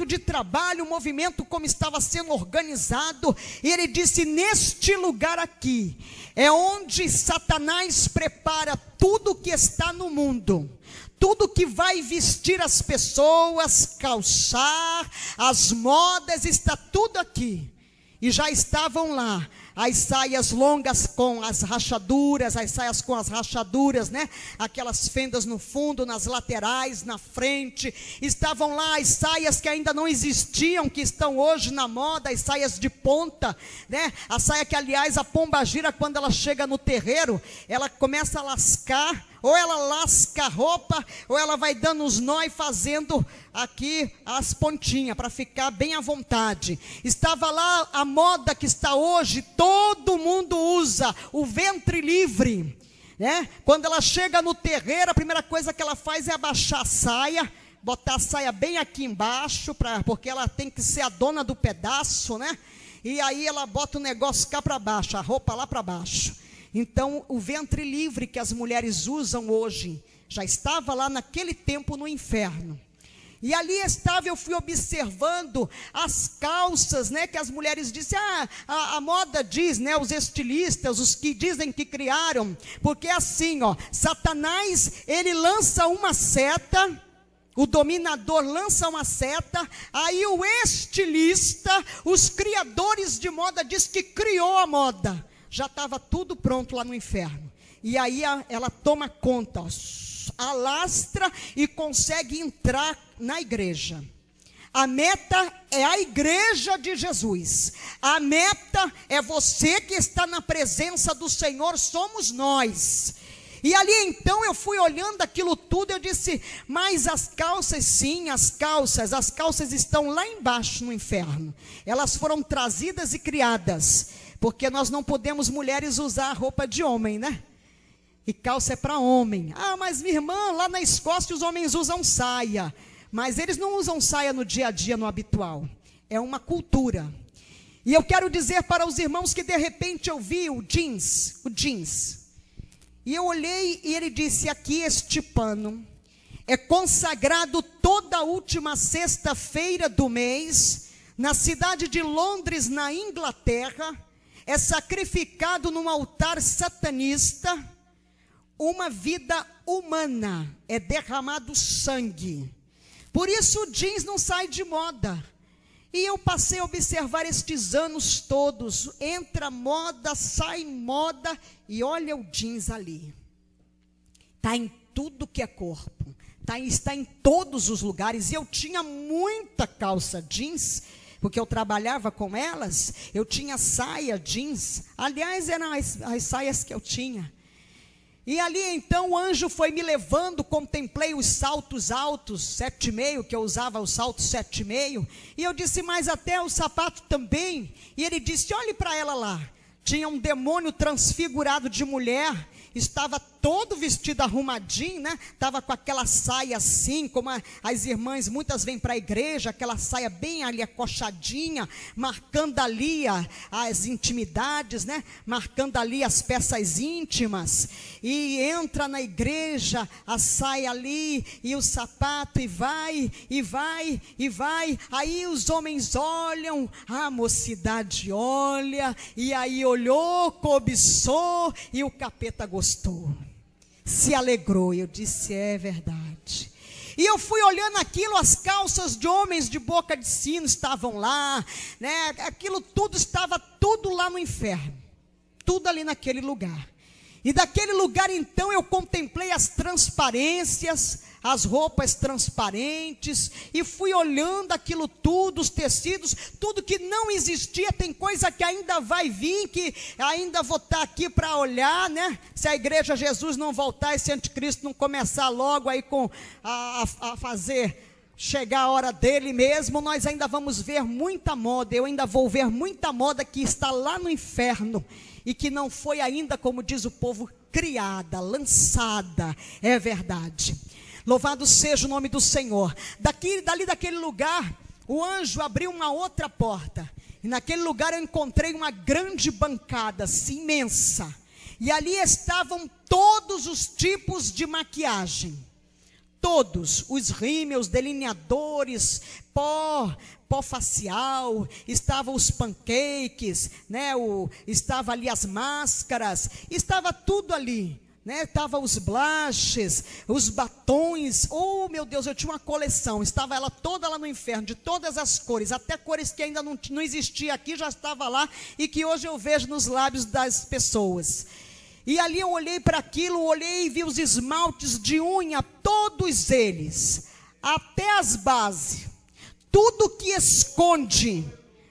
de trabalho, um movimento como estava sendo organizado, e ele disse, neste lugar aqui, é onde Satanás prepara tudo que está no mundo, tudo que vai vestir as pessoas, calçar, as modas, está tudo aqui. E já estavam lá as saias longas com as rachaduras, né? Aquelas fendas no fundo, nas laterais, na frente. Estavam lá as saias que ainda não existiam, que estão hoje na moda, as saias de ponta, né? A saia que, aliás, a pombagira, quando ela chega no terreiro, ela começa a lascar, ou ela lasca a roupa, ou ela vai dando os nó e fazendo aqui as pontinhas, para ficar bem à vontade. Estava lá a moda que está hoje, todo mundo usa, o ventre livre, né? Quando ela chega no terreiro, a primeira coisa que ela faz é abaixar a saia, botar a saia bem aqui embaixo, porque ela tem que ser a dona do pedaço, né? E aí ela bota o negócio cá para baixo, a roupa lá para baixo. Então, o ventre livre que as mulheres usam hoje, já estava lá naquele tempo no inferno. E ali estava, eu fui observando as calças, né, que as mulheres dizem, a moda diz, né, os estilistas, os que dizem que criaram, porque é assim, ó, Satanás, ele lança uma seta, o dominador lança uma seta, aí o estilista, os criadores de moda, diz que criou a moda. Já estava tudo pronto lá no inferno. E aí ela toma conta, ó, alastra e consegue entrar na igreja. A meta é a igreja de Jesus. A meta é você que está na presença do Senhor, somos nós. E ali então eu fui olhando aquilo tudo, eu disse, mas as calças, sim, as calças estão lá embaixo no inferno. Elas foram trazidas e criadas, porque nós não podemos, mulheres, usar roupa de homem, né? E calça é para homem. Ah, mas minha irmã, lá na Escócia os homens usam saia. Mas eles não usam saia no dia a dia, no habitual. É uma cultura. E eu quero dizer para os irmãos que de repente eu vi o jeans. E eu olhei e ele disse: aqui este pano é consagrado toda a última sexta-feira do mês, na cidade de Londres, na Inglaterra, é sacrificado num altar satanista, uma vida humana, é derramado sangue. Por isso o jeans não sai de moda. E eu passei a observar estes anos todos, entra moda, sai moda, e olha o jeans ali. Está em tudo que é corpo, está em todos os lugares. E eu tinha muita calça jeans, porque eu trabalhava com elas, eu tinha saia jeans, aliás eram as saias que eu tinha. E ali então o anjo foi me levando, contemplei os saltos altos, 7,5, que eu usava o salto 7,5, e eu disse, mas até o sapato também. E ele disse, olhe para ela lá, tinha um demônio transfigurado de mulher, estava todo vestido arrumadinho, né? Estava com aquela saia assim, como as irmãs muitas vêm para a igreja, aquela saia bem ali acochadinha, marcando ali as intimidades, né? Marcando ali as peças íntimas, e entra na igreja, a saia ali, e o sapato, e vai, e vai, e vai, aí os homens olham, a mocidade olha, e aí olhou, cobiçou, e o capeta gostou, se alegrou. E eu disse, é verdade. E eu fui olhando aquilo, as calças de homens de boca de sino estavam lá, né? Aquilo tudo estava tudo lá no inferno, tudo ali naquele lugar. E daquele lugar então eu contemplei as transparências, as roupas transparentes, e fui olhando aquilo tudo, os tecidos, tudo que não existia. Tem coisa que ainda vai vir, que ainda vou estar aqui para olhar, né? Se a igreja Jesus não voltar, esse anticristo não começar logo aí a fazer chegar a hora dele mesmo, nós ainda vamos ver muita moda. Eu ainda vou ver muita moda que está lá no inferno, e que não foi ainda, como diz o povo, criada, lançada. É verdade. Louvado seja o nome do Senhor. Dali daquele lugar, o anjo abriu uma outra porta, e naquele lugar eu encontrei uma grande bancada, assim, imensa, e ali estavam todos os tipos de maquiagem, todos, os rímels, delineadores, pó facial, estavam os pancakes, né? Estava ali as máscaras, estava tudo ali, né? Estava os blushes, os batons. Oh meu Deus, eu tinha uma coleção, estava ela toda lá no inferno, de todas as cores, até cores que ainda não existia aqui, já estava lá, e que hoje eu vejo nos lábios das pessoas. E ali eu olhei para aquilo, olhei e vi os esmaltes de unha, todos eles, até as bases. Tudo que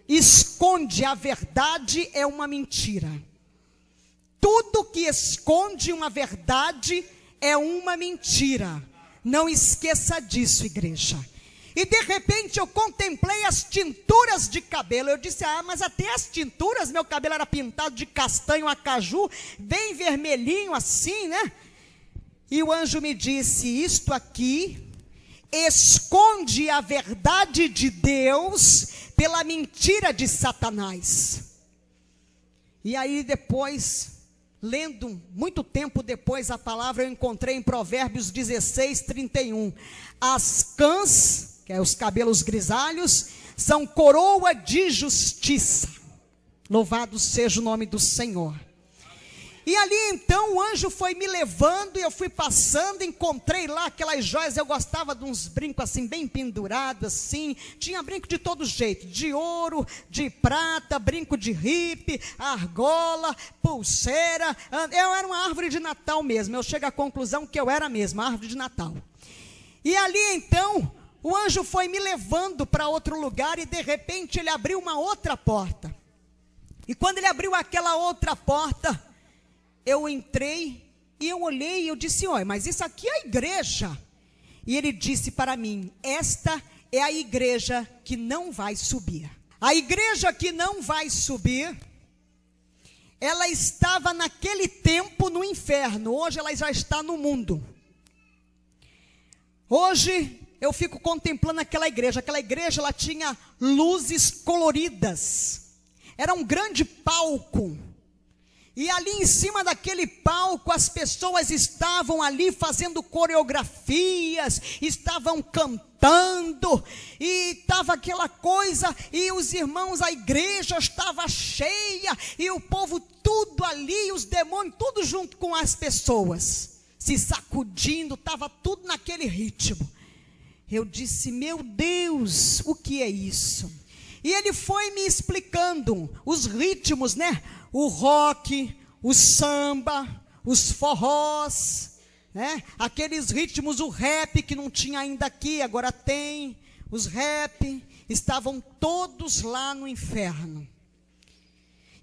esconde a verdade é uma mentira. Tudo que esconde uma verdade é uma mentira. Não esqueça disso, igreja. E de repente eu contemplei as tinturas de cabelo. Eu disse, mas até as tinturas, meu cabelo era pintado de castanho a caju, bem vermelhinho assim, né? E o anjo me disse, isto aqui esconde a verdade de Deus pela mentira de Satanás. E aí depois, lendo muito tempo depois a palavra, eu encontrei em Provérbios 16:31, as cãs, que é os cabelos grisalhos, são coroa de justiça. Louvado seja o nome do Senhor. E ali então o anjo foi me levando, e eu fui passando, encontrei lá aquelas joias. Eu gostava de uns brincos assim, bem pendurados assim, tinha brinco de todo jeito, de ouro, de prata, brinco de ripe, argola, pulseira. Eu era uma árvore de Natal mesmo, eu chego à conclusão que eu era mesmo, uma árvore de Natal. E ali então, o anjo foi me levando para outro lugar, e de repente ele abriu uma outra porta. E quando ele abriu aquela outra porta, eu entrei e eu olhei e eu disse, olha, mas isso aqui é a igreja. E ele disse para mim, esta é a igreja que não vai subir. A igreja que não vai subir, ela estava naquele tempo no inferno, hoje ela já está no mundo. Hoje eu fico contemplando aquela igreja ela tinha luzes coloridas, era um grande palco. E ali em cima daquele palco, as pessoas estavam ali fazendo coreografias, estavam cantando, e estava aquela coisa, e os irmãos, a igreja estava cheia, e o povo tudo ali, os demônios, tudo junto com as pessoas, se sacudindo, estava tudo naquele ritmo. Eu disse, meu Deus, o que é isso? E ele foi me explicando os ritmos, né? O rock, o samba, os forrós, né? Aqueles ritmos, o rap que não tinha ainda aqui, agora tem. Os rap estavam todos lá no inferno.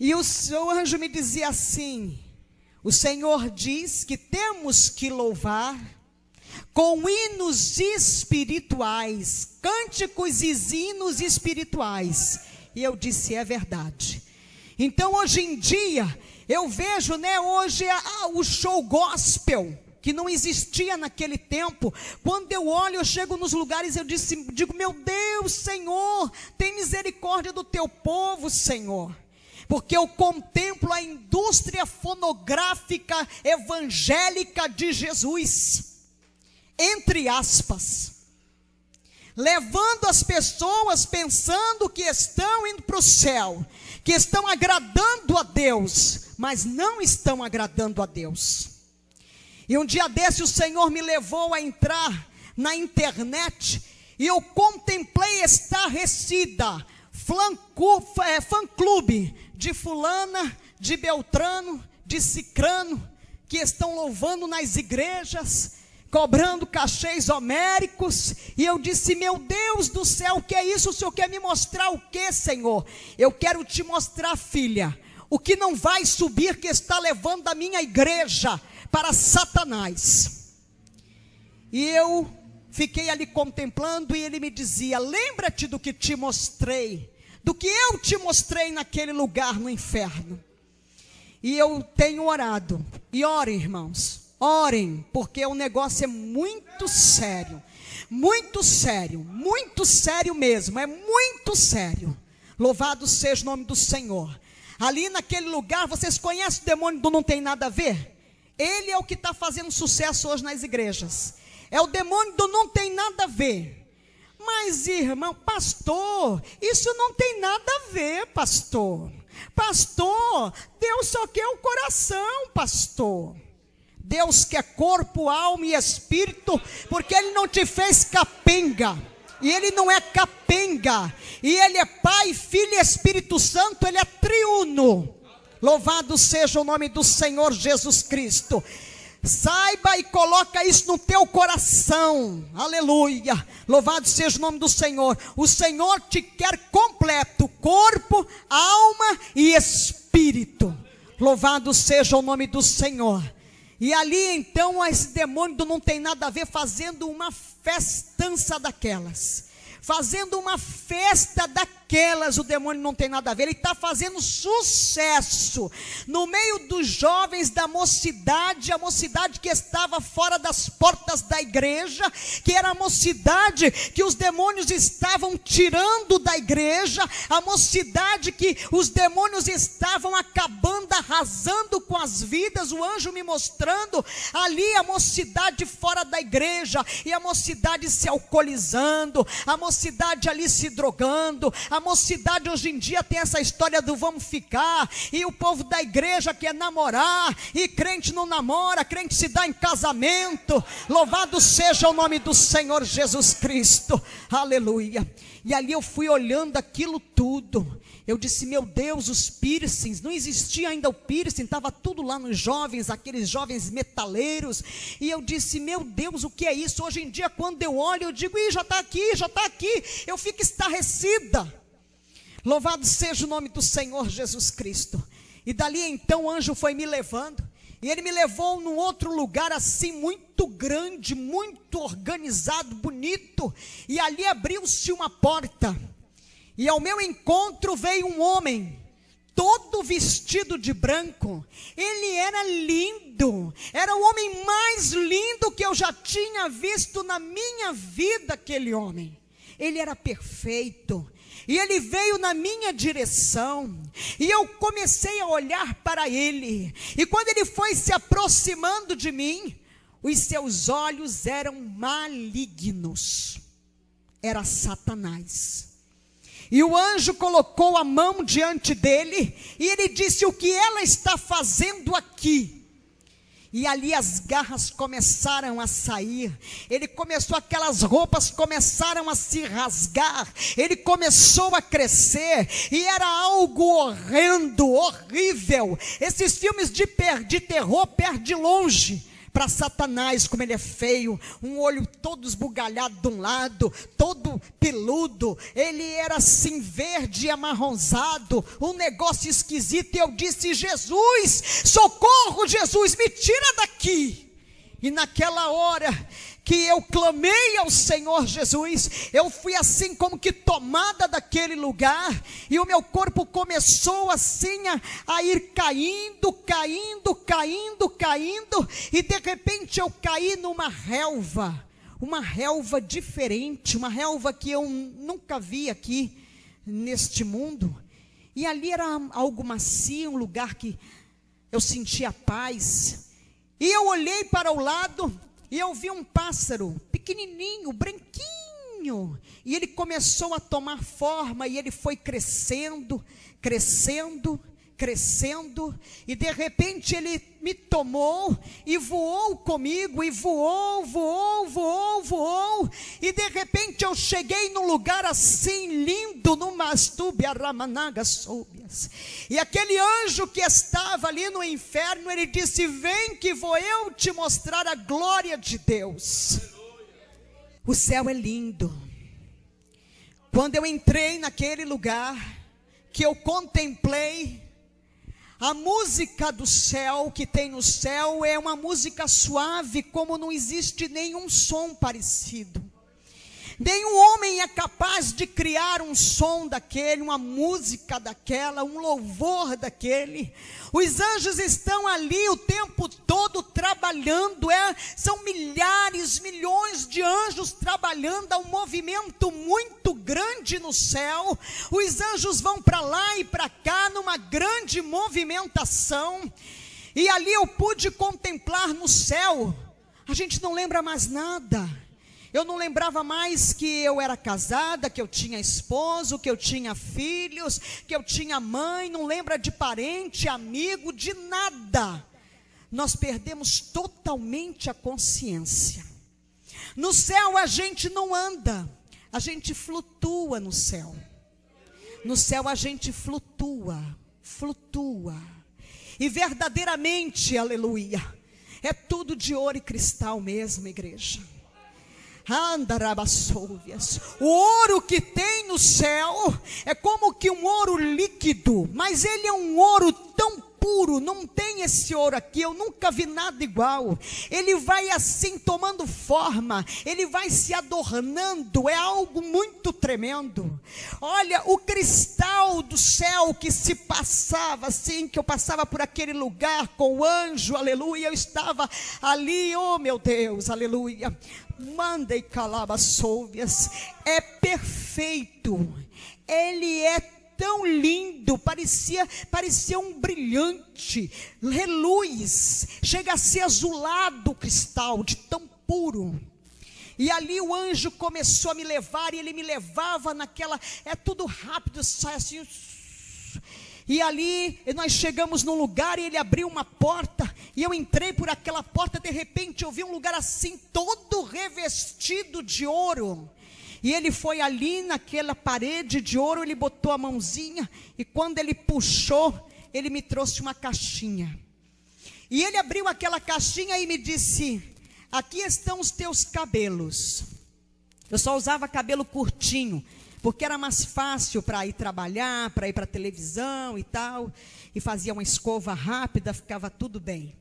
E o seu anjo me dizia assim: o Senhor diz que temos que louvar com hinos espirituais, cânticos e hinos espirituais. E eu disse, é verdade. Então hoje em dia, eu vejo, né, hoje o show gospel, que não existia naquele tempo. Quando eu olho, eu chego nos lugares, eu digo, meu Deus, Senhor, tem misericórdia do teu povo, Senhor. Porque eu contemplo a indústria fonográfica evangélica de Jesus, entre aspas, levando as pessoas pensando que estão indo para o céu, que estão agradando a Deus, mas não estão agradando a Deus. E um dia desse o Senhor me levou a entrar na internet, e eu contemplei estarrecida, fã-clube de fulana, de Beltrano, de Cicrano, que estão louvando nas igrejas, cobrando cachês homéricos. E eu disse, meu Deus do céu, o que é isso? O Senhor quer me mostrar o que, Senhor? Eu quero te mostrar, filha, o que não vai subir, que está levando a minha igreja para Satanás. E eu fiquei ali contemplando, e ele me dizia, lembra-te do que te mostrei, do que eu te mostrei naquele lugar no inferno. E eu tenho orado, e orem, irmãos, orem, porque o negócio é muito sério, muito sério, muito sério mesmo, é muito sério. Louvado seja o nome do Senhor. Ali naquele lugar, vocês conhecem o demônio do não tem nada a ver? Ele é o que está fazendo sucesso hoje nas igrejas, é o demônio do não tem nada a ver. Mas irmão, pastor, isso não tem nada a ver, pastor. Pastor, Deus só quer o coração, pastor. Deus quer corpo, alma e espírito, porque Ele não te fez capenga, e Ele não é capenga, e Ele é Pai, Filho e Espírito Santo, Ele é triuno. Louvado seja o nome do Senhor Jesus Cristo. Saiba e coloca isso no teu coração, aleluia, louvado seja o nome do Senhor. O Senhor te quer completo, corpo, alma e espírito. Louvado seja o nome do Senhor. E ali então esse demônio não tem nada a ver, fazendo uma festança daquelas, fazendo uma festa daquelas, o demônio não tem nada a ver. Ele está fazendo sucesso no meio dos jovens da mocidade, a mocidade que estava fora das portas da igreja, que era a mocidade que os demônios estavam tirando da igreja, a mocidade que os demônios estavam acabando, arrasando com as vidas. O anjo me mostrando ali a mocidade fora da igreja, e a mocidade se alcoolizando, a mocidade ali se drogando. A mocidade hoje em dia tem essa história do vamos ficar, e o povo da igreja quer namorar, e crente não namora, crente se dá em casamento. Louvado seja o nome do Senhor Jesus Cristo, aleluia. E ali eu fui olhando aquilo tudo, eu disse, meu Deus, os piercings, não existia ainda o piercing, estava tudo lá nos jovens, aqueles jovens metaleiros. E eu disse, meu Deus, o que é isso? Hoje em dia quando eu olho, eu digo, já está aqui, eu fico estarrecida. Louvado seja o nome do Senhor Jesus Cristo. E dali então o anjo foi me levando, e ele me levou num outro lugar assim, muito grande, muito organizado, bonito. E ali abriu-se uma porta, e ao meu encontro veio um homem, todo vestido de branco. Ele era lindo, era o homem mais lindo que eu já tinha visto na minha vida, aquele homem. ele era perfeito. E ele veio na minha direção, e eu comecei a olhar para ele, e quando ele foi se aproximando de mim, os seus olhos eram malignos, era Satanás. E o anjo colocou a mão diante dele, e ele disse: o que ela está fazendo aqui? E ali as garras começaram a sair, aquelas roupas começaram a se rasgar, ele começou a crescer, e era algo horrendo, horrível. Esses filmes de terror perde longe para Satanás, como ele é feio, um olho todo esbugalhado de um lado, todo peludo, ele era assim verde e amarronzado, um negócio esquisito. E eu disse: Jesus, socorro, Jesus, me tira daqui. E naquela hora que eu clamei ao Senhor Jesus, eu fui assim como que tomada daquele lugar, e o meu corpo começou assim a ir caindo, e de repente eu caí numa relva, uma relva diferente, uma relva que eu nunca vi aqui neste mundo, e ali era algo macio, um lugar que eu sentia paz, e eu olhei para o lado, e eu vi um pássaro pequenininho, branquinho, e ele começou a tomar forma, e ele foi crescendo, e de repente ele me tomou, e voou comigo, e voou, e de repente eu cheguei num lugar assim lindo, numa astúbia ramanaga súbias, e aquele anjo que estava ali no inferno, ele disse: vem que vou eu te mostrar a glória de Deus. O céu é lindo. Quando eu entrei naquele lugar, que eu contemplei, a música do céu, que tem no céu, é uma música suave, como não existe nenhum som parecido. Nenhum homem é capaz de criar um som daquele, uma música daquela, um louvor daquele. Os anjos estão ali o tempo todo trabalhando, são milhares, milhões de anjos trabalhando, há um movimento muito grande no céu. Os anjos vão para lá e para cá numa grande movimentação, e ali eu pude contemplar no céu. A gente não lembra mais nada. Eu não lembrava mais que eu era casada, que eu tinha esposo, que eu tinha filhos, que eu tinha mãe, não lembra de parente, amigo, de nada. Nós perdemos totalmente a consciência. No céu a gente não anda, a gente flutua no céu. No céu a gente flutua. E verdadeiramente, aleluia, é tudo de ouro e cristal mesmo, igreja. O ouro que tem no céu é como que um ouro líquido, mas ele é um ouro tão puro, não tem esse ouro aqui, eu nunca vi nada igual. Ele vai assim tomando forma, ele vai se adornando, é algo muito tremendo. Olha, o cristal do céu que se passava assim, que eu passava por aquele lugar com o anjo, aleluia, eu estava ali, oh meu Deus, aleluia. Manda e calaba sóvias, é perfeito, ele é tão lindo, parecia um brilhante, reluz, chega a ser azulado o cristal, de tão puro. E ali o anjo começou a me levar, e ele me levava naquela, é tudo rápido, sai assim. E ali nós chegamos num lugar, e ele abriu uma porta, e eu entrei por aquela porta. De repente eu vi um lugar assim, todo revestido de ouro, e ele foi ali naquela parede de ouro, ele botou a mãozinha, e quando ele puxou, ele me trouxe uma caixinha, e ele abriu aquela caixinha e me disse: aqui estão os teus cabelos. Eu só usava cabelo curtinho, porque era mais fácil para ir trabalhar, para ir para a televisão e tal, e fazia uma escova rápida, ficava tudo bem.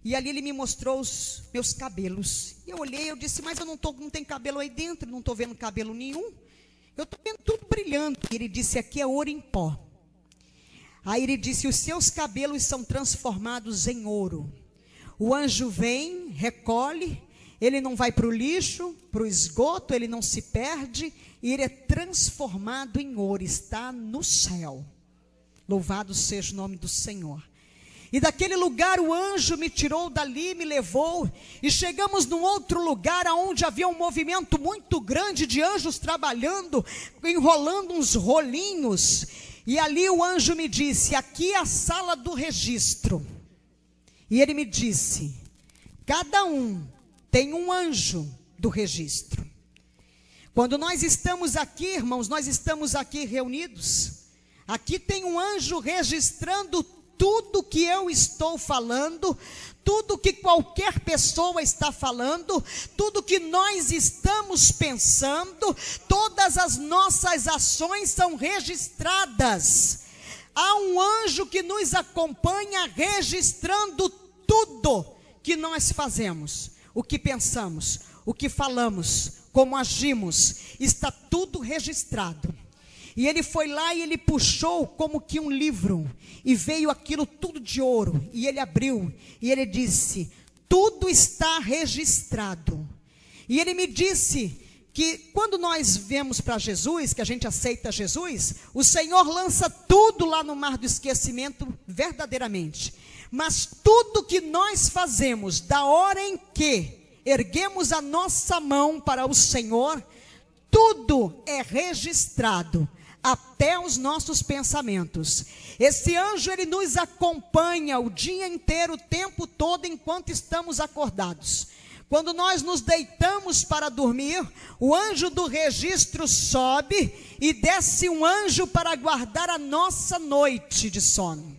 E ali ele me mostrou os meus cabelos, e eu olhei, eu disse: mas eu não tenho cabelo aí dentro, não estou vendo cabelo nenhum, eu estou vendo tudo brilhando. E ele disse: aqui é ouro em pó. Aí ele disse: os seus cabelos são transformados em ouro. O anjo vem, recolhe, ele não vai para o lixo, para o esgoto, ele não se perde, e ele é transformado em ouro, está no céu. Louvado seja o nome do Senhor. E daquele lugar o anjo me tirou dali, me levou, e chegamos num outro lugar, onde havia um movimento muito grande de anjos trabalhando, enrolando uns rolinhos, e ali o anjo me disse, aqui é a sala do registro. E ele me disse, cada um tem um anjo do registro. Quando nós estamos aqui, irmãos, nós estamos aqui reunidos, aqui tem um anjo registrando tudo que eu estou falando, tudo que qualquer pessoa está falando, tudo que nós estamos pensando, todas as nossas ações são registradas. Há um anjo que nos acompanha registrando tudo que nós fazemos, o que pensamos, o que falamos, como agimos, está tudo registrado. E ele foi lá e ele puxou como que um livro, e veio aquilo tudo de ouro, e ele abriu, e ele disse, tudo está registrado. E ele me disse que quando nós viemos para Jesus, que a gente aceita Jesus, o Senhor lança tudo lá no mar do esquecimento verdadeiramente. Mas tudo que nós fazemos, da hora em que erguemos a nossa mão para o Senhor, tudo é registrado, até os nossos pensamentos. Esse anjo, ele nos acompanha o dia inteiro, o tempo todo, enquanto estamos acordados. Quando nós nos deitamos para dormir, o anjo do registro sobe e desce um anjo para guardar a nossa noite de sono.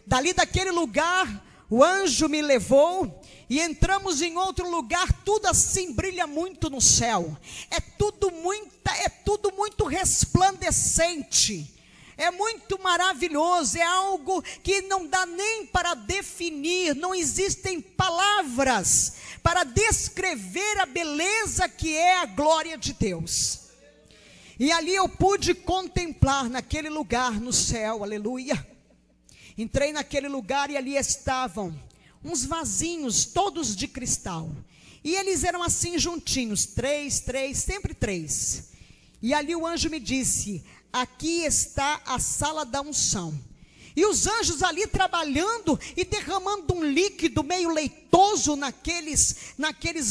Dali daquele lugar, o anjo me levou e entramos em outro lugar, tudo assim brilha muito no céu. É tudo muito resplandecente. É muito maravilhoso, é algo que não dá nem para definir, não existem palavras para descrever a beleza que é a glória de Deus. E ali eu pude contemplar naquele lugar no céu, aleluia. Entrei naquele lugar e ali estavam uns vasinhos, todos de cristal. E eles eram assim juntinhos, três, sempre três. E ali o anjo me disse, aqui está a sala da unção. E os anjos ali trabalhando e derramando um líquido meio leitoso naqueles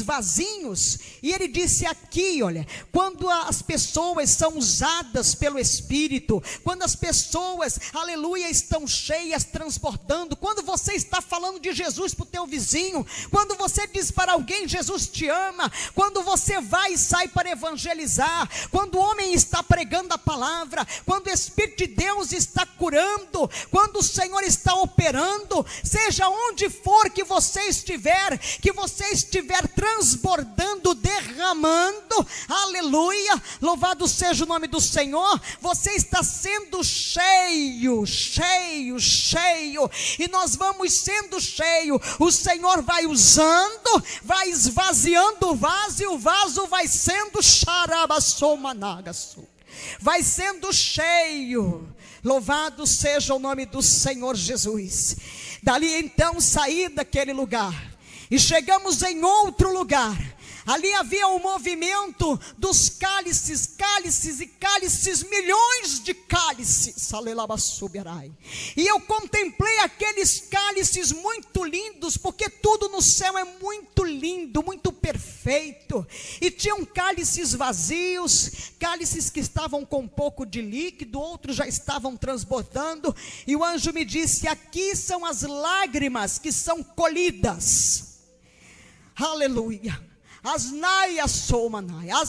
vasinhos. E ele disse aqui, olha, quando as pessoas são usadas pelo Espírito, quando as pessoas, aleluia, estão cheias, transbordando, quando você está falando de Jesus para o teu vizinho, quando você diz para alguém, Jesus te ama, quando você vai e sai para evangelizar, quando o homem está pregando a palavra, quando o Espírito de Deus está curando, quando o Senhor está operando, seja onde for que você estiver transbordando, derramando, aleluia, louvado seja o nome do Senhor, você está sendo cheio, e nós vamos sendo cheio, o Senhor vai usando, vai esvaziando o vaso, e o vaso vai sendo xarabassomanagassu, vai sendo cheio. Louvado seja o nome do Senhor Jesus. Dali então saí daquele lugar e chegamos em outro lugar. Ali havia um movimento dos cálices, milhões de cálices. E eu contemplei aqueles cálices muito lindos, porque tudo no céu é muito lindo, muito perfeito. E tinham cálices vazios, cálices que estavam com um pouco de líquido, outros já estavam transbordando. E o anjo me disse, aqui são as lágrimas que são colhidas. Aleluia. As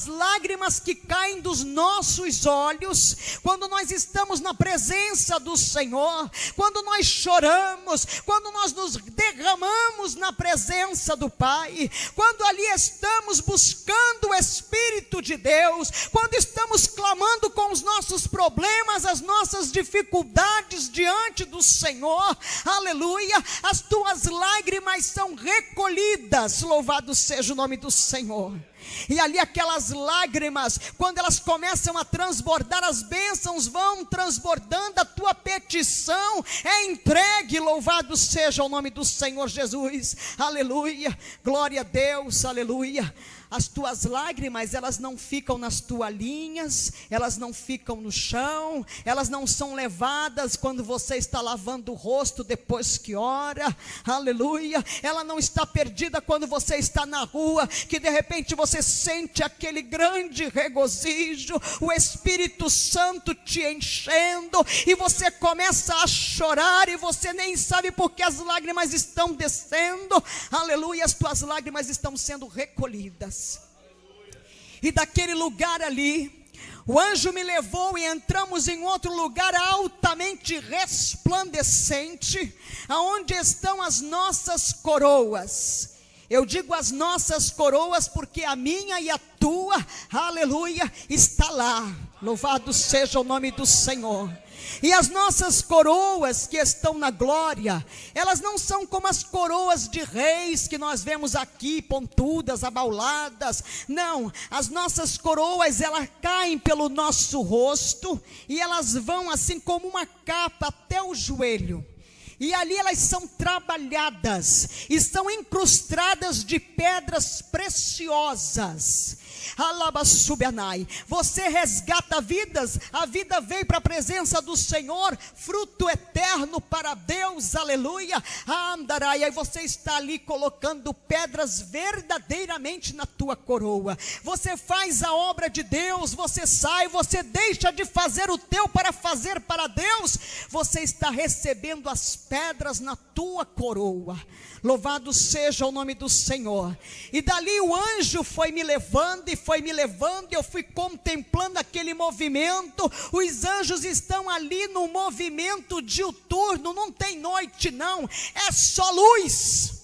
lágrimas que caem dos nossos olhos, quando nós estamos na presença do Senhor, quando nós choramos, quando nós nos derramamos na presença do Pai, quando ali estamos buscando o Espírito de Deus, quando estamos clamando com os nossos problemas, as nossas dificuldades diante do Senhor, aleluia, as tuas lágrimas são recolhidas, louvado seja o nome do Senhor. E ali aquelas lágrimas, quando elas começam a transbordar, as bênçãos vão transbordando, a tua petição é entregue. Louvado seja o nome do Senhor Jesus, aleluia, glória a Deus, aleluia. As tuas lágrimas, elas não ficam nas toalhinhas, elas não ficam no chão, elas não são levadas quando você está lavando o rosto depois que ora, aleluia. Ela não está perdida quando você está na rua, que de repente você sente aquele grande regozijo, o Espírito Santo te enchendo, e você começa a chorar, e você nem sabe porque as lágrimas estão descendo, aleluia. As tuas lágrimas estão sendo recolhidas. E daquele lugar ali, o anjo me levou e entramos em outro lugar altamente resplandecente, aonde estão as nossas coroas. Eu digo as nossas coroas porque a minha e a tua, aleluia, está lá. Louvado seja o nome do Senhor. E as nossas coroas que estão na glória, elas não são como as coroas de reis que nós vemos aqui, pontudas, abauladas. Não, as nossas coroas, elas caem pelo nosso rosto, e elas vão assim como uma capa até o joelho. E ali elas são trabalhadas, e são incrustadas de pedras preciosas. Alabassubianai, você resgata vidas, a vida veio para a presença do Senhor, fruto eterno para Deus, aleluia. Andarai, aí você está ali colocando pedras verdadeiramente na tua coroa. Você faz a obra de Deus, você sai, você deixa de fazer o teu para fazer para Deus, você está recebendo as pedras na tua coroa. Louvado seja o nome do Senhor. E dali o anjo foi me levando, e eu fui contemplando aquele movimento. Os anjos estão ali no movimento diuturno, não tem noite não, é só luz.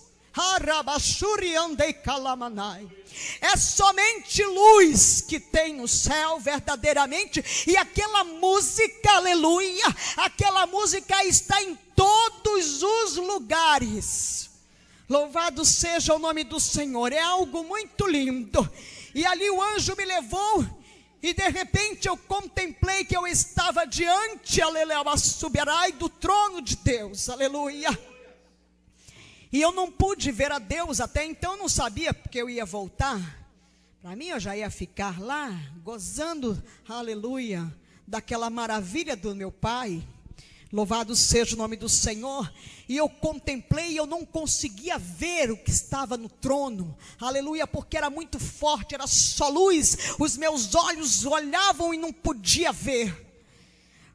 É somente luz que tem no céu verdadeiramente. E aquela música, aleluia, aquela música está em todos os lugares. Louvado seja o nome do Senhor, é algo muito lindo. E ali o anjo me levou, e de repente eu contemplei que eu estava diante, aleluia, do trono de Deus, aleluia. E eu não pude ver a Deus, até então eu não sabia porque eu ia voltar. Para mim eu já ia ficar lá, gozando, aleluia, daquela maravilha do meu Pai. Louvado seja o nome do Senhor. E eu contemplei, e eu não conseguia ver o que estava no trono, aleluia, porque era muito forte, era só luz. Os meus olhos olhavam e não podia ver.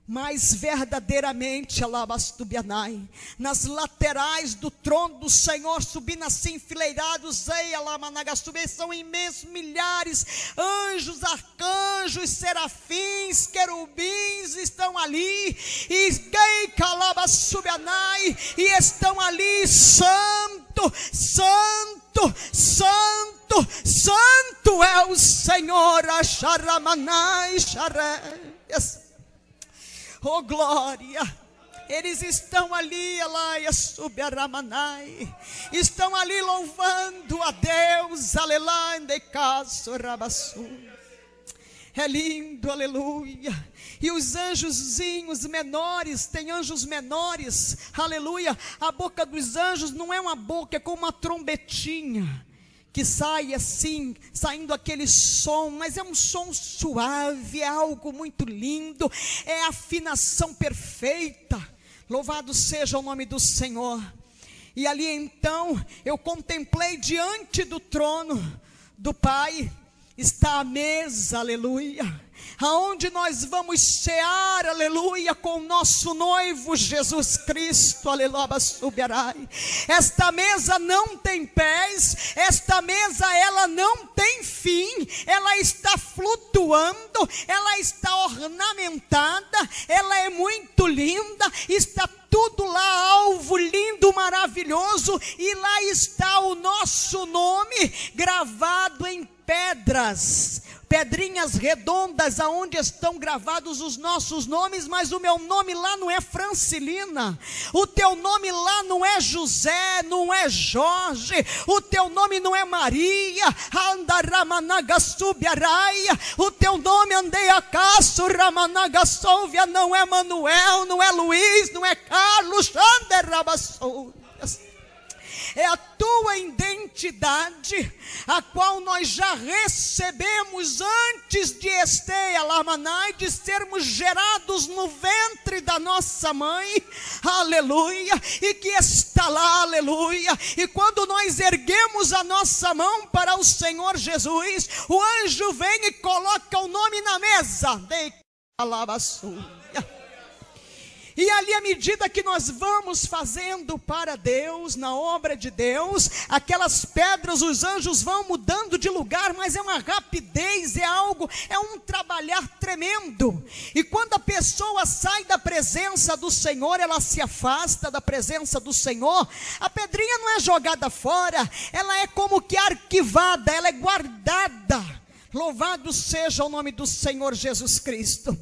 Mas verdadeiramente, alabastubianai, nas laterais do trono do Senhor, subindo assim enfileirados, são imensos, milhares, anjos, arcanjos, serafins, querubins estão ali, e estão ali, santo, santo, santo, santo é o Senhor, Acharamanai, Xareias. Oh glória, eles estão ali, Alaia Subiaramanai, estão ali louvando a Deus, aleluia, caso rabassu. É lindo, aleluia. E os anjozinhos menores, tem anjos menores, aleluia. A boca dos anjos não é uma boca, é como uma trombetinha, que sai assim, saindo aquele som, mas é um som suave, é algo muito lindo, é a afinação perfeita. Louvado seja o nome do Senhor. E ali então, eu contemplei diante do trono do Pai, está a mesa, aleluia, aonde nós vamos cear, aleluia, com o nosso noivo Jesus Cristo, aleluia, subiarai. Esta mesa não tem pés, esta mesa ela não tem fim, ela está flutuando, ela está ornamentada, ela é muito linda, está tudo lá, alvo lindo, maravilhoso, e lá está o nosso nome gravado em pedras pedrinhas redondas aonde estão gravados os nossos nomes, mas o meu nome lá não é Francilina, o teu nome lá não é José, não é Jorge, o teu nome não é Maria, o teu nome Andeiacaço Ramanagassolvia, não é Manuel, não é Luiz, não é Carlos, é a tua identidade, a qual nós já recebemos antes de Esteia Lamanai, de sermos gerados no ventre da nossa mãe, aleluia, e que está lá, aleluia. E quando nós erguemos a nossa mão para o Senhor Jesus, o anjo vem e coloca o nome na mesa, de Calabassu. E ali, à medida que nós vamos fazendo para Deus, na obra de Deus, aquelas pedras, os anjos vão mudando de lugar, mas é uma rapidez, é um trabalhar tremendo. E quando a pessoa sai da presença do Senhor, ela se afasta da presença do Senhor, a pedrinha não é jogada fora, ela é como que arquivada, ela é guardada. Louvado seja o nome do Senhor Jesus Cristo.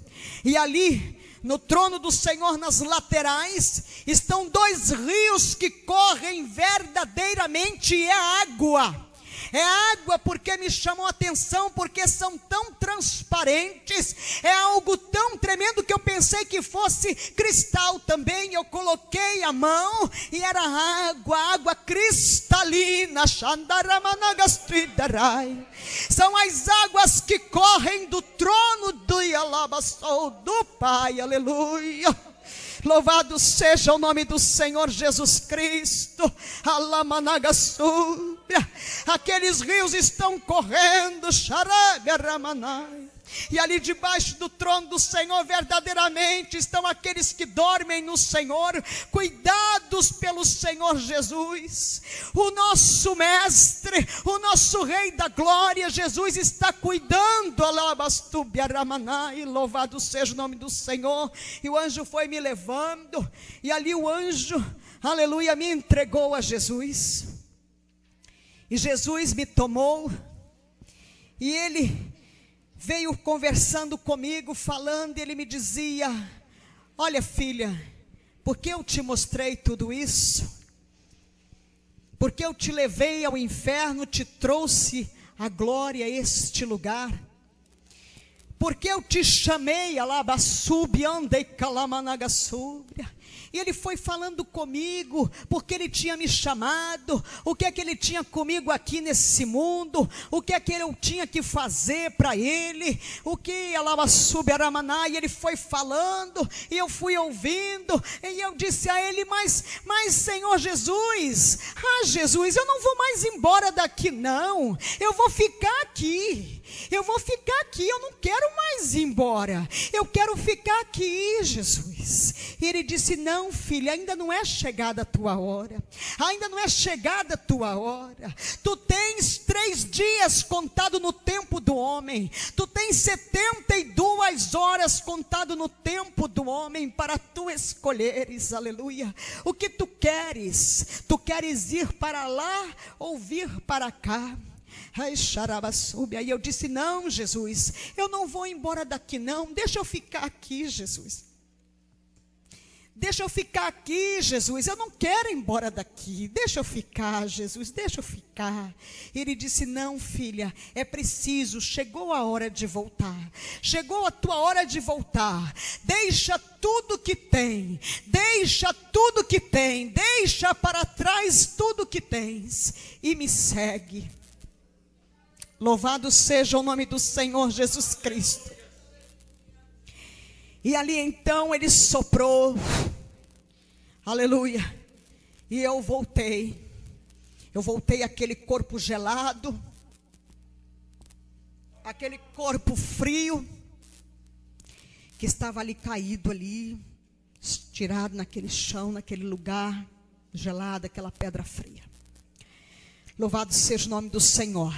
E ali, no trono do Senhor, nas laterais, estão dois rios que correm verdadeiramente, e é água. É água porque me chamou a atenção, porque são tão transparentes, é algo tão tremendo que eu pensei que fosse cristal também. Eu coloquei a mão e era água cristalina. São as águas que correm do trono do Yalabassou, do Pai, aleluia. Louvado seja o nome do Senhor Jesus Cristo. Alamanagassúbia. Aqueles rios estão correndo, Xaragaramanai. E ali debaixo do trono do Senhor verdadeiramente estão aqueles que dormem no Senhor, cuidados pelo Senhor Jesus. O nosso mestre, o nosso Rei da glória, Jesus, está cuidando. Alabastubiaramanai, louvado seja o nome do Senhor. E o anjo foi me levando, e ali o anjo, aleluia, me entregou a Jesus. E Jesus me tomou, e ele veio conversando comigo, falando, e ele me dizia: olha, filha, porque eu te mostrei tudo isso, porque eu te levei ao inferno, te trouxe a glória a este lugar, porque eu te chamei, Alabassúbia, Calamanagassúbia. E ele foi falando comigo, porque ele tinha me chamado, o que é que ele tinha comigo aqui nesse mundo, o que é que eu tinha que fazer para ele, o que e ele foi falando, e eu fui ouvindo, e eu disse a ele: mas Senhor Jesus, Jesus, eu não vou mais embora daqui não, eu vou ficar aqui, eu não quero mais ir embora, eu quero ficar aqui, Jesus. E ele disse: não, filha, ainda não é chegada a tua hora, ainda não é chegada a tua hora. Tu tens 3 dias contado no tempo do homem, tu tens 72 horas contado no tempo do homem, para tu escolheres, aleluia, o que tu queres ir para lá ou vir para cá. Aí eu disse: não, Jesus, eu não vou embora daqui não, deixa eu ficar aqui, Jesus. Deixa eu ficar aqui, Jesus, eu não quero ir embora daqui, deixa eu ficar, Jesus, deixa eu ficar. Ele disse: não, filha, é preciso, chegou a hora de voltar, chegou a tua hora de voltar, deixa tudo que tem, deixa para trás tudo que tens, e me segue. Louvado seja o nome do Senhor Jesus Cristo. E ali então ele soprou, aleluia, e eu voltei àquele corpo gelado, aquele corpo frio, que estava ali caído ali, estirado naquele chão, naquele lugar gelado, aquela pedra fria. Louvado seja o nome do Senhor.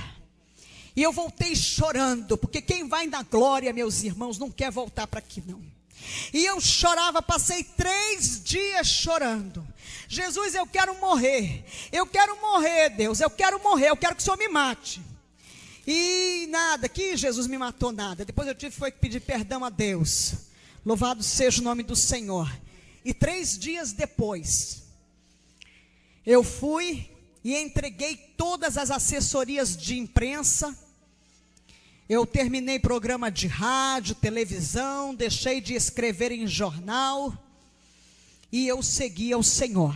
E eu voltei chorando, porque quem vai na glória, meus irmãos, não quer voltar para aqui não. E eu chorava, passei 3 dias chorando. Jesus, eu quero morrer, Deus, eu quero morrer, eu quero que o Senhor me mate. E nada, que Jesus me matou, nada. Depois eu tive que pedir perdão a Deus. Louvado seja o nome do Senhor. E 3 dias depois, eu fui e entreguei todas as assessorias de imprensa. Eu terminei programa de rádio, televisão, deixei de escrever em jornal. E eu segui ao Senhor.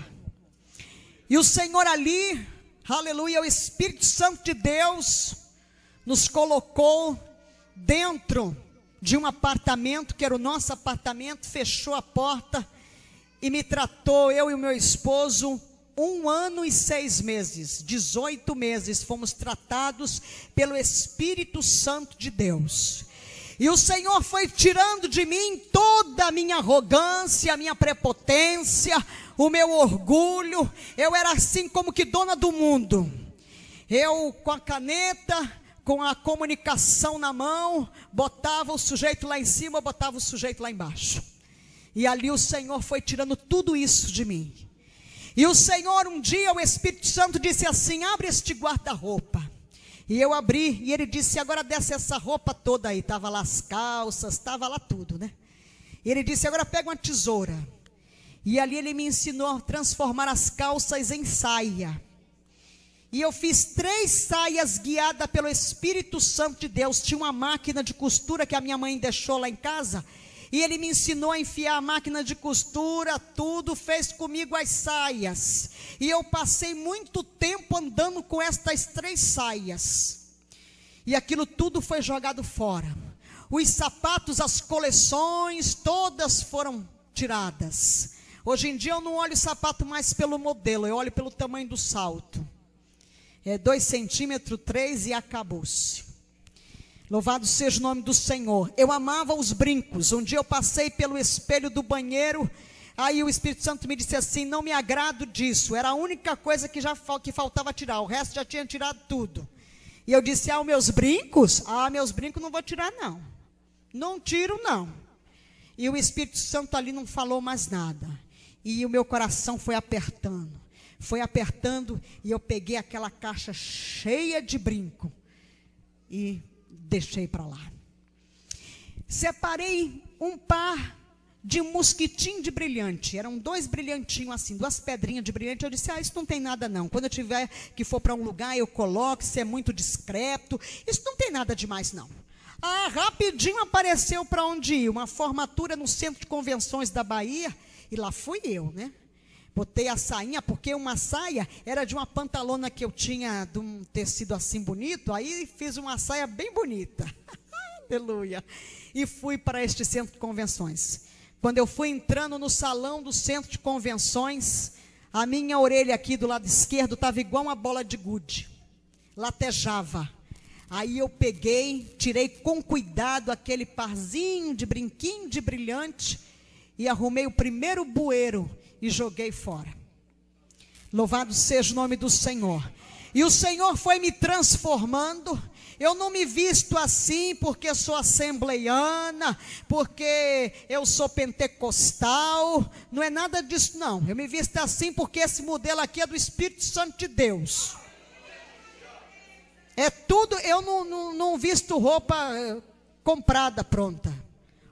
E o Senhor ali, aleluia, o Espírito Santo de Deus nos colocou dentro de um apartamento, que era o nosso apartamento, fechou a porta e me tratou, eu e o meu esposo, 1 ano e 6 meses, 18 meses, fomos tratados pelo Espírito Santo de Deus. E o Senhor foi tirando de mim toda a minha arrogância, a minha prepotência, o meu orgulho. Eu era assim como que dona do mundo. Eu com a caneta, com a comunicação na mão, botava o sujeito lá em cima, botava o sujeito lá embaixo. E ali o Senhor foi tirando tudo isso de mim. E o Senhor, um dia, o Espírito Santo disse assim: abre este guarda-roupa. E eu abri, e ele disse: agora desce essa roupa toda aí. Estava lá as calças, estava lá tudo, né? E ele disse: agora pega uma tesoura. E ali ele me ensinou a transformar as calças em saia. E eu fiz 3 saias guiada pelo Espírito Santo de Deus. Tinha uma máquina de costura que a minha mãe deixou lá em casa. E ele me ensinou a enfiar a máquina de costura, tudo, fez comigo as saias. E eu passei muito tempo andando com estas 3 saias. E aquilo tudo foi jogado fora. Os sapatos, as coleções, todas foram tiradas. Hoje em dia eu não olho o sapato mais pelo modelo, eu olho pelo tamanho do salto. É 2 centímetros, 3 e acabou-se. Louvado seja o nome do Senhor. Eu amava os brincos. Um dia eu passei pelo espelho do banheiro. Aí o Espírito Santo me disse assim: não me agrado disso. Era a única coisa que faltava tirar. O resto já tinha tirado tudo. E eu disse: os meus brincos? Meus brincos não vou tirar não. Não tiro não. E o Espírito Santo ali não falou mais nada. E o meu coração foi apertando. Foi apertando e eu peguei aquela caixa cheia de brinco. E deixei para lá. Separei um par de mosquitinho de brilhante. Eram 2 brilhantinhos assim, 2 pedrinhas de brilhante. Eu disse: isso não tem nada não. Quando eu tiver que for para um lugar, eu coloco. Isso é muito discreto. Isso não tem nada demais não. Rapidinho apareceu para onde ir. Uma formatura no Centro de Convenções da Bahia. E lá fui eu, né? Botei a sainha, porque uma saia era de uma pantalona que eu tinha de um tecido assim bonito. Aí fiz uma saia bem bonita. Aleluia. E fui para este Centro de Convenções. Quando eu fui entrando no salão do Centro de Convenções, a minha orelha aqui do lado esquerdo estava igual uma bola de gude. Latejava. Aí eu peguei, tirei com cuidado aquele parzinho de brinquinho de brilhante e arrumei o primeiro bueiro e joguei fora. Louvado seja o nome do Senhor. E o Senhor foi me transformando. Eu não me visto assim porque sou assembleiana, porque eu sou pentecostal. Não é nada disso não. Eu me visto assim porque esse modelo aqui é do Espírito Santo de Deus. É tudo, eu não visto roupa comprada, pronta.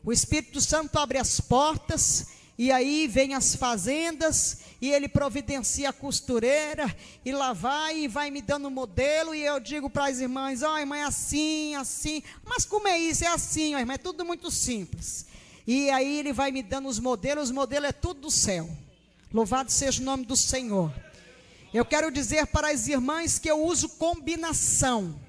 O Espírito Santo abre as portas. E aí vem as fazendas, e ele providencia a costureira, e lá vai me dando modelo, e eu digo para as irmãs: irmã, é assim, assim. Mas como é isso? É assim, irmã, é tudo muito simples. E aí ele vai me dando os modelos é tudo do céu. Louvado seja o nome do Senhor. Eu quero dizer para as irmãs que eu uso combinação.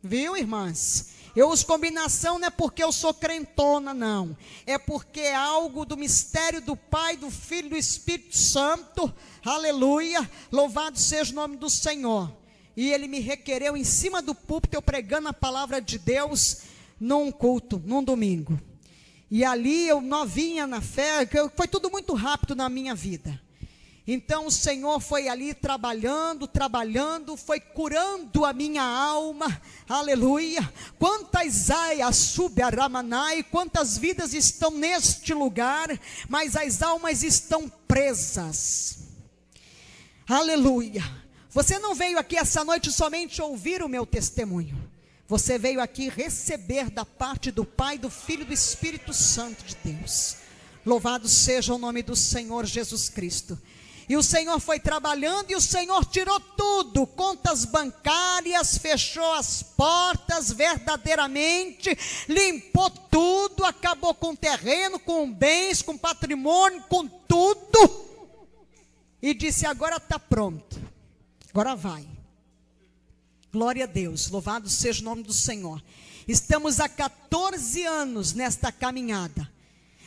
Viu, irmãs? Eu uso combinação não é porque eu sou crentona, não. É porque é algo do mistério do Pai, do Filho e do Espírito Santo. Aleluia. Louvado seja o nome do Senhor. E ele me requereu em cima do púlpito, eu pregando a palavra de Deus, num culto, num domingo. E ali eu novinha na fé, foi tudo muito rápido na minha vida. Então o Senhor foi ali trabalhando, foi curando a minha alma, aleluia. Quantas aias subaramanai, quantas vidas estão neste lugar, mas as almas estão presas, aleluia. Você não veio aqui essa noite somente ouvir o meu testemunho, Você veio aqui receber da parte do Pai, do Filho e do Espírito Santo de Deus. Louvado seja o nome do Senhor Jesus Cristo. E o Senhor foi trabalhando e o Senhor tirou tudo, contas bancárias, fechou as portas verdadeiramente, limpou tudo, acabou com o terreno, com bens, com patrimônio, com tudo. E disse: agora está pronto, agora vai. Glória a Deus, louvado seja o nome do Senhor. Estamos há 14 anos nesta caminhada.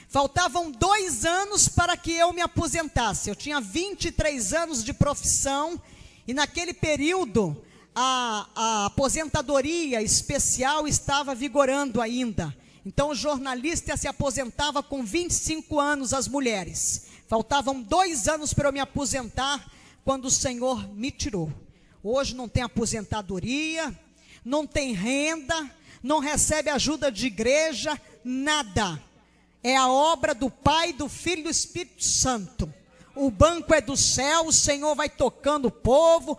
Faltavam 2 anos para que eu me aposentasse. Eu tinha 23 anos de profissão e naquele período a aposentadoria especial estava vigorando ainda. Então o jornalista se aposentava com 25 anos, as mulheres. Faltavam 2 anos para eu me aposentar quando o Senhor me tirou. Hoje não tem aposentadoria, não tem renda, não recebe ajuda de igreja, nada. É a obra do Pai, do Filho e do Espírito Santo. O banco é do céu, o Senhor vai tocando o povo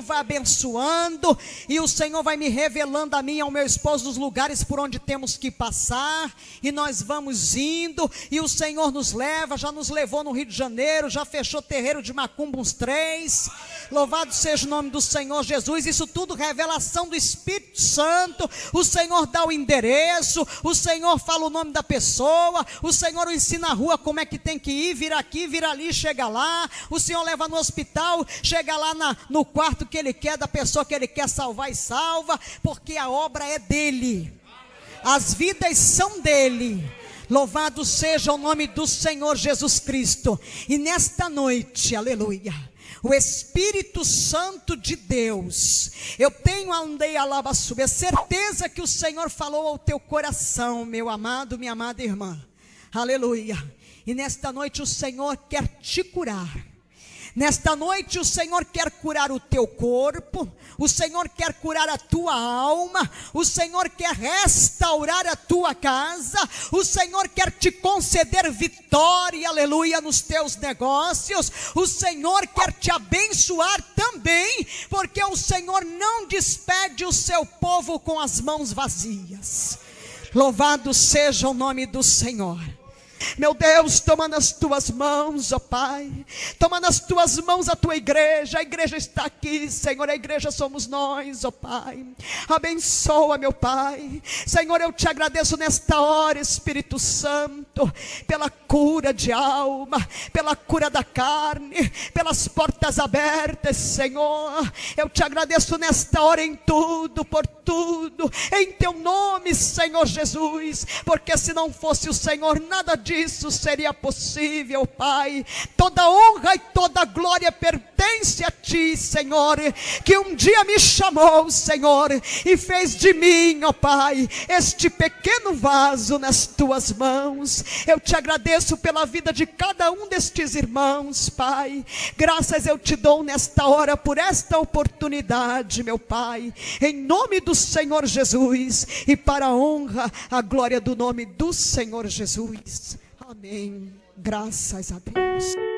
vai abençoando, e o Senhor vai me revelando a mim e ao meu esposo os lugares por onde temos que passar, e nós vamos indo, e o Senhor nos leva, já nos levou no Rio de Janeiro, já fechou terreiro de macumba uns 3, louvado seja o nome do Senhor Jesus. Isso tudo revelação do Espírito Santo. O Senhor dá o endereço, o Senhor fala o nome da pessoa, o Senhor ensina a rua como é que tem que ir, vira aqui, vira ali, chega lá, o Senhor leva no hospital, chega lá no quarto que Ele quer, da pessoa que Ele quer salvar e salva, porque a obra é dEle, as vidas são dEle. Louvado seja o nome do Senhor Jesus Cristo. E nesta noite, aleluia, o Espírito Santo de Deus, eu tenho a certeza que o Senhor falou ao teu coração, meu amado, minha amada irmã, aleluia. E nesta noite o Senhor quer te curar. Nesta noite o Senhor quer curar o teu corpo, o Senhor quer curar a tua alma, o Senhor quer restaurar a tua casa, o Senhor quer te conceder vitória, aleluia, nos teus negócios, o Senhor quer te abençoar também, porque o Senhor não despede o seu povo com as mãos vazias. Louvado seja o nome do Senhor. Meu Deus, toma nas tuas mãos, ó Pai, toma nas tuas mãos a tua igreja. A igreja está aqui, Senhor, a igreja somos nós, ó Pai. Abençoa, meu Pai. Senhor, eu te agradeço nesta hora, Espírito Santo, pela cura de alma, pela cura da carne, pelas portas abertas, Senhor. Eu te agradeço nesta hora em tudo, por tudo, em teu nome, Senhor Jesus, porque se não fosse o Senhor, nada disso seria possível, Pai. Toda honra e toda glória pertence a ti, Senhor, que um dia me chamou, Senhor, e fez de mim, ó Pai, este pequeno vaso nas tuas mãos. Eu te agradeço pela vida de cada um destes irmãos, Pai. Graças eu te dou nesta hora por esta oportunidade, meu Pai, em nome do Senhor Jesus, e para a honra, a glória do nome do Senhor Jesus. Amém. Graças a Deus.